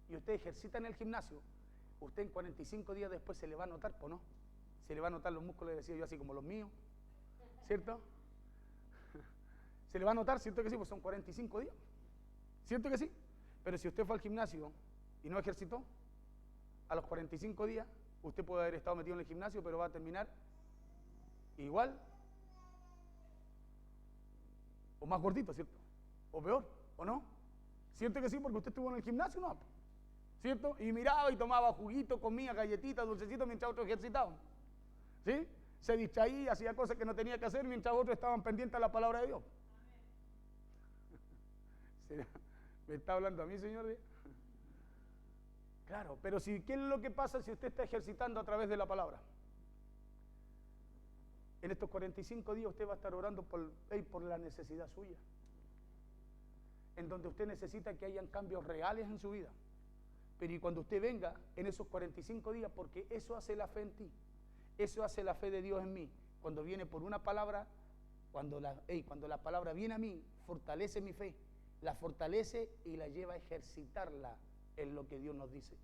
y usted ejercita en el gimnasio, usted en 45 días después se le va a notar, ¿o no? Se le va a notar los músculos, decía yo, así como los míos, ¿cierto? Se le va a notar, ¿cierto que sí? Pues son 45 días, ¿cierto que sí? Pero si usted fue al gimnasio y no ejercitó, a los 45 días, usted puede haber estado metido en el gimnasio, pero va a terminar igual o más gordito, ¿cierto? O peor, ¿o no? ¿Cierto que sí? Porque usted estuvo en el gimnasio, ¿no? ¿Cierto? Y miraba y tomaba juguito, comía galletitas, dulcecitos mientras otros ejercitaban. ¿Sí? Se distraía, hacía cosas que no tenía que hacer mientras otros estaban pendientes a la palabra de Dios. ¿Me está hablando a mí, señor? Claro, pero si, ¿qué es lo que pasa si usted está ejercitando a través de la palabra? En estos 45 días usted va a estar orando por la necesidad suya, en donde usted necesita que hayan cambios reales en su vida. Pero y cuando usted venga en esos 45 días, porque eso hace la fe en ti, eso hace la fe de Dios en mí, cuando viene por una palabra, cuando la palabra viene a mí, fortalece mi fe, la fortalece y la lleva a ejercitarla en lo que Dios nos dice.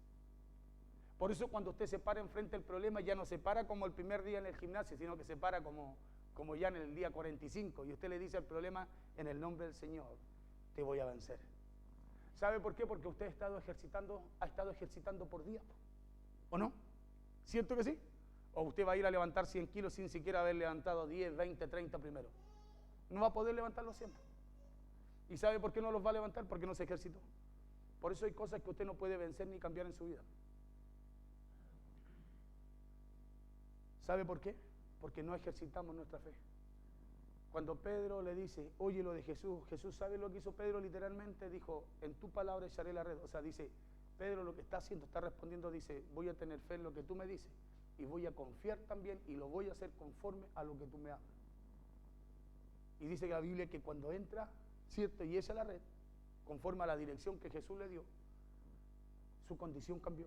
Por eso cuando usted se para enfrente del problema, ya no se para como el primer día en el gimnasio, sino que se para como ya en el día 45, y usted le dice al problema: en el nombre del Señor te voy a vencer. ¿Sabe por qué? Porque usted ha estado ejercitando por día, ¿o no? ¿Cierto que sí? O usted va a ir a levantar 100 kilos sin siquiera haber levantado 10, 20, 30 primero. No va a poder levantarlos siempre. ¿Y sabe por qué no los va a levantar? Porque no se ejercitó. Por eso hay cosas que usted no puede vencer ni cambiar en su vida. ¿Sabe por qué? Porque no ejercitamos nuestra fe. Cuando Pedro le dice, oye lo de Jesús, Jesús, ¿sabe lo que hizo Pedro? Literalmente dijo, en tu palabra echaré la red. O sea, dice, Pedro lo que está haciendo, está respondiendo, dice, voy a tener fe en lo que tú me dices y voy a confiar también y lo voy a hacer conforme a lo que tú me hablas. Y dice que la Biblia que cuando entra, ¿cierto? Y echa la red, conforme a la dirección que Jesús le dio, su condición cambió,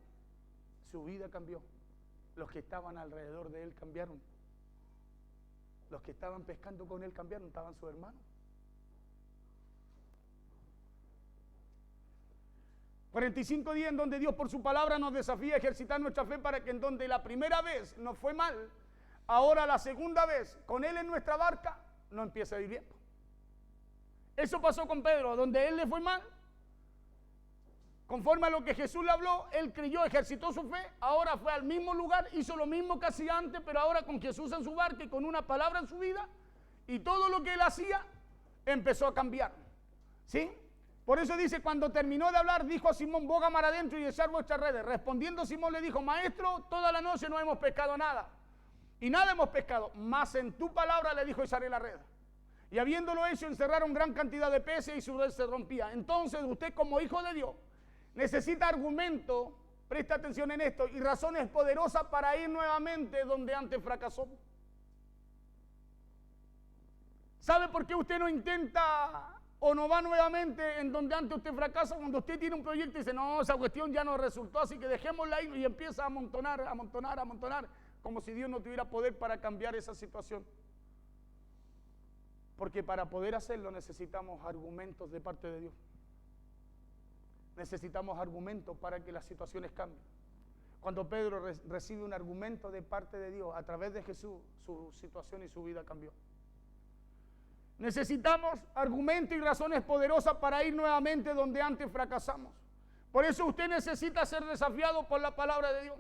su vida cambió, los que estaban alrededor de él cambiaron, los que estaban pescando con él cambiaron, estaban sus hermanos. 45 días en donde Dios por su palabra nos desafía a ejercitar nuestra fe, para que en donde la primera vez nos fue mal, ahora la segunda vez con él en nuestra barca no empieza a ir bien. Eso pasó con Pedro, donde él le fue mal, conforme a lo que Jesús le habló, él creyó, ejercitó su fe, ahora fue al mismo lugar, hizo lo mismo que hacía antes, pero ahora con Jesús en su barca y con una palabra en su vida, y todo lo que él hacía empezó a cambiar. ¿Sí? Por eso dice, cuando terminó de hablar, dijo a Simón, boga mar adentro y echar vuestras redes. Respondiendo Simón le dijo, maestro, toda la noche no hemos pescado nada, y nada hemos pescado, mas en tu palabra, le dijo, echaré la red. Y habiéndolo hecho, encerraron gran cantidad de peces y su red se rompía. Entonces usted, como hijo de Dios, necesita argumento, presta atención en esto, y razones poderosas para ir nuevamente donde antes fracasó. ¿Sabe por qué usted no intenta o no va nuevamente en donde antes usted fracasa? Cuando usted tiene un proyecto y dice, no, esa cuestión ya no resultó, así que dejémosla ahí, y empieza a amontonar, como si Dios no tuviera poder para cambiar esa situación. Porque para poder hacerlo necesitamos argumentos de parte de Dios. Necesitamos argumentos para que las situaciones cambien. Cuando Pedro recibe un argumento de parte de Dios a través de Jesús, su situación y su vida cambió. Necesitamos argumentos y razones poderosas para ir nuevamente donde antes fracasamos. Por eso usted necesita ser desafiado por la palabra de Dios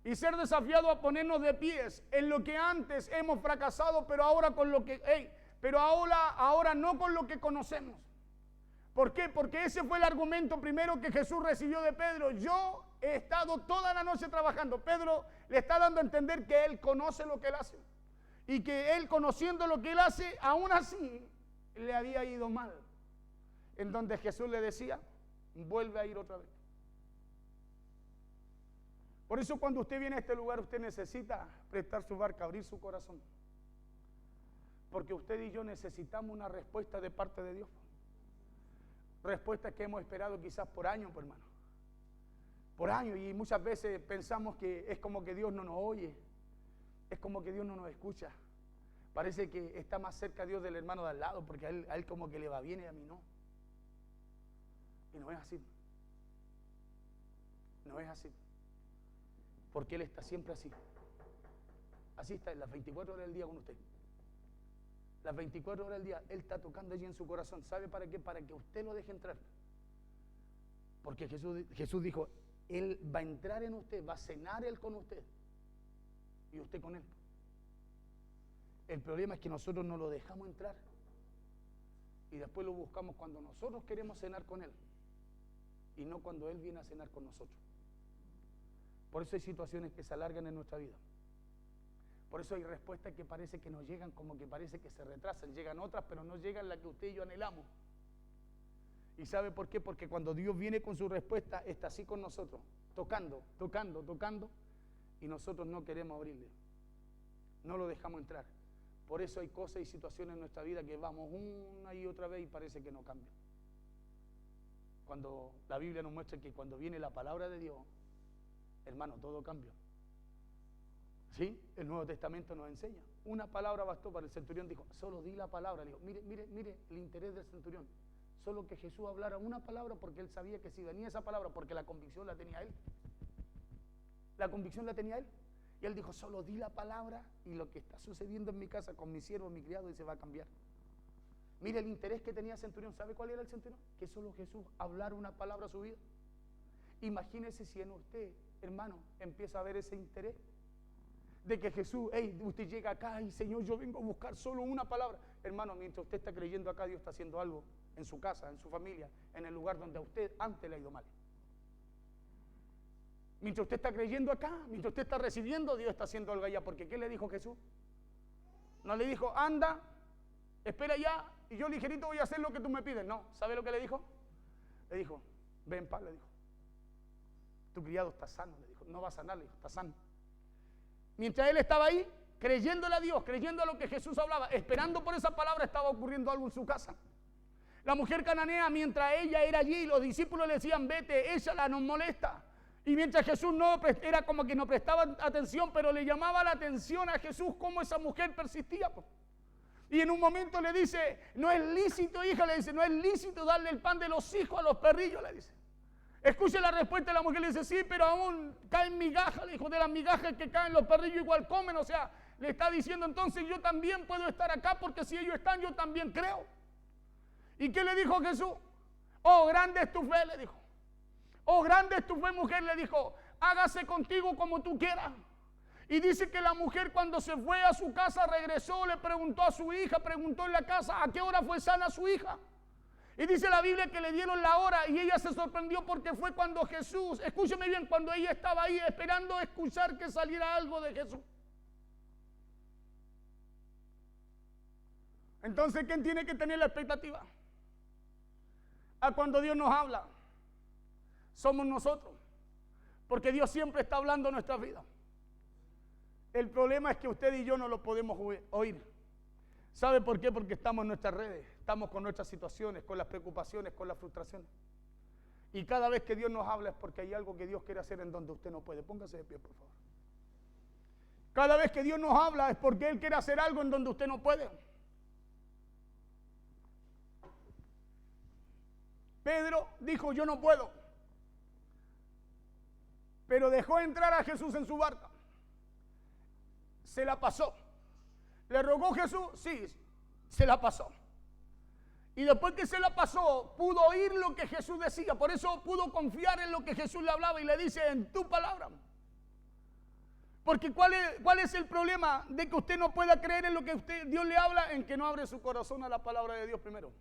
y ser desafiado a ponernos de pies en lo que antes hemos fracasado, pero ahora con lo que ahora no con lo que conocemos. ¿Por qué? Porque ese fue el argumento primero que Jesús recibió de Pedro. Yo he estado toda la noche trabajando. Pedro le está dando a entender que él conoce lo que él hace, y que él, conociendo lo que él hace, aún así le había ido mal. En donde Jesús le decía, vuelve a ir otra vez. Por eso cuando usted viene a este lugar, usted necesita prestar su barca, abrir su corazón. Porque usted y yo necesitamos una respuesta de parte de Dios. Respuestas que hemos esperado quizás por años, hermano. Por años, y muchas veces pensamos que es como que Dios no nos oye. Es como que Dios no nos escucha. Parece que está más cerca Dios del hermano de al lado, porque a él como que le va bien y a mí no. Y no es así. No es así. Porque Él está siempre así. Así está en las 24 horas del día con usted. Las 24 horas del día, Él está tocando allí en su corazón. ¿Sabe para qué? Para que usted lo deje entrar. Porque Jesús dijo, Él va a entrar en usted, va a cenar Él con usted y usted con Él. El problema es que nosotros no lo dejamos entrar. Y después lo buscamos cuando nosotros queremos cenar con Él. Y no cuando Él viene a cenar con nosotros. Por eso hay situaciones que se alargan en nuestra vida. Por eso hay respuestas que parece que no llegan, como que parece que se retrasan. Llegan otras, pero no llegan las que usted y yo anhelamos. ¿Y sabe por qué? Porque cuando Dios viene con su respuesta, está así con nosotros, tocando, tocando, tocando, y nosotros no queremos abrirle. No lo dejamos entrar. Por eso hay cosas y situaciones en nuestra vida que vamos una y otra vez y parece que no cambian. Cuando la Biblia nos muestra que cuando viene la palabra de Dios, hermano, todo cambia. ¿Sí? El Nuevo Testamento nos enseña. Una palabra bastó para el centurión. Dijo, solo di la palabra. Le dijo, mire el interés del centurión. Solo que Jesús hablara una palabra porque él sabía que si venía esa palabra, porque la convicción la tenía él. La convicción la tenía él. Y él dijo, solo di la palabra y lo que está sucediendo en mi casa con mi siervo, mi criado, y se va a cambiar. Mire el interés que tenía el centurión. ¿Sabe cuál era el centurión? Que solo Jesús hablara una palabra a su vida. Imagínese si en usted, hermano, empieza a ver ese interés de que Jesús, usted llega acá y Señor, yo vengo a buscar solo una palabra. Hermano, mientras usted está creyendo acá, Dios está haciendo algo en su casa, en su familia, en el lugar donde a usted antes le ha ido mal. Mientras usted está creyendo acá, mientras usted está recibiendo, Dios está haciendo algo allá. Porque ¿qué le dijo Jesús? No le dijo, anda, espera allá y yo ligerito voy a hacer lo que tú me pides. No, ¿sabe lo que le dijo? Le dijo, ven en paz, le dijo. Tu criado está sano, le dijo. No va a sanar, le dijo, está sano. Mientras él estaba ahí, creyéndole a Dios, creyendo a lo que Jesús hablaba, esperando por esa palabra, estaba ocurriendo algo en su casa. La mujer cananea, mientras ella era allí, los discípulos le decían, vete, ella nos molesta. Y mientras Jesús no, era como que no prestaba atención, pero le llamaba la atención a Jesús cómo esa mujer persistía. Y en un momento le dice, no es lícito, hija, le dice, no es lícito darle el pan de los hijos a los perrillos, le dice. Escuche la respuesta de la mujer, le dice, sí, pero aún caen migajas, le dijo, de las migajas que caen los perrillos igual comen, o sea, le está diciendo entonces yo también puedo estar acá porque si ellos están yo también creo. ¿Y qué le dijo Jesús? Oh, grande es tu fe, le dijo. Oh, grande es tu fe, mujer, le dijo, hágase contigo como tú quieras. Y dice que la mujer cuando se fue a su casa regresó, le preguntó a su hija, preguntó en la casa, ¿a qué hora fue sana su hija? Y dice la Biblia que le dieron la hora y ella se sorprendió porque fue cuando Jesús, escúcheme bien, cuando ella estaba ahí esperando escuchar que saliera algo de Jesús. Entonces, ¿quién tiene que tener la expectativa? A cuando Dios nos habla, somos nosotros, porque Dios siempre está hablando en nuestra vida. El problema es que usted y yo no lo podemos oír. ¿Sabe por qué? Porque estamos en nuestras redes, estamos con nuestras situaciones, con las preocupaciones, con las frustraciones. Y cada vez que Dios nos habla es porque hay algo que Dios quiere hacer en donde usted no puede. Póngase de pie, por favor. Cada vez que Dios nos habla es porque Él quiere hacer algo en donde usted no puede. Pedro dijo, yo no puedo. Pero dejó entrar a Jesús en su barca. Se la pasó. ¿Le rogó Jesús? Sí, se la pasó. Y después que se la pasó, pudo oír lo que Jesús decía. Por eso pudo confiar en lo que Jesús le hablaba y le dice, en tu palabra. Porque ¿cuál es el problema de que usted no pueda creer en lo que Dios le habla? En que no abre su corazón a la palabra de Dios primero.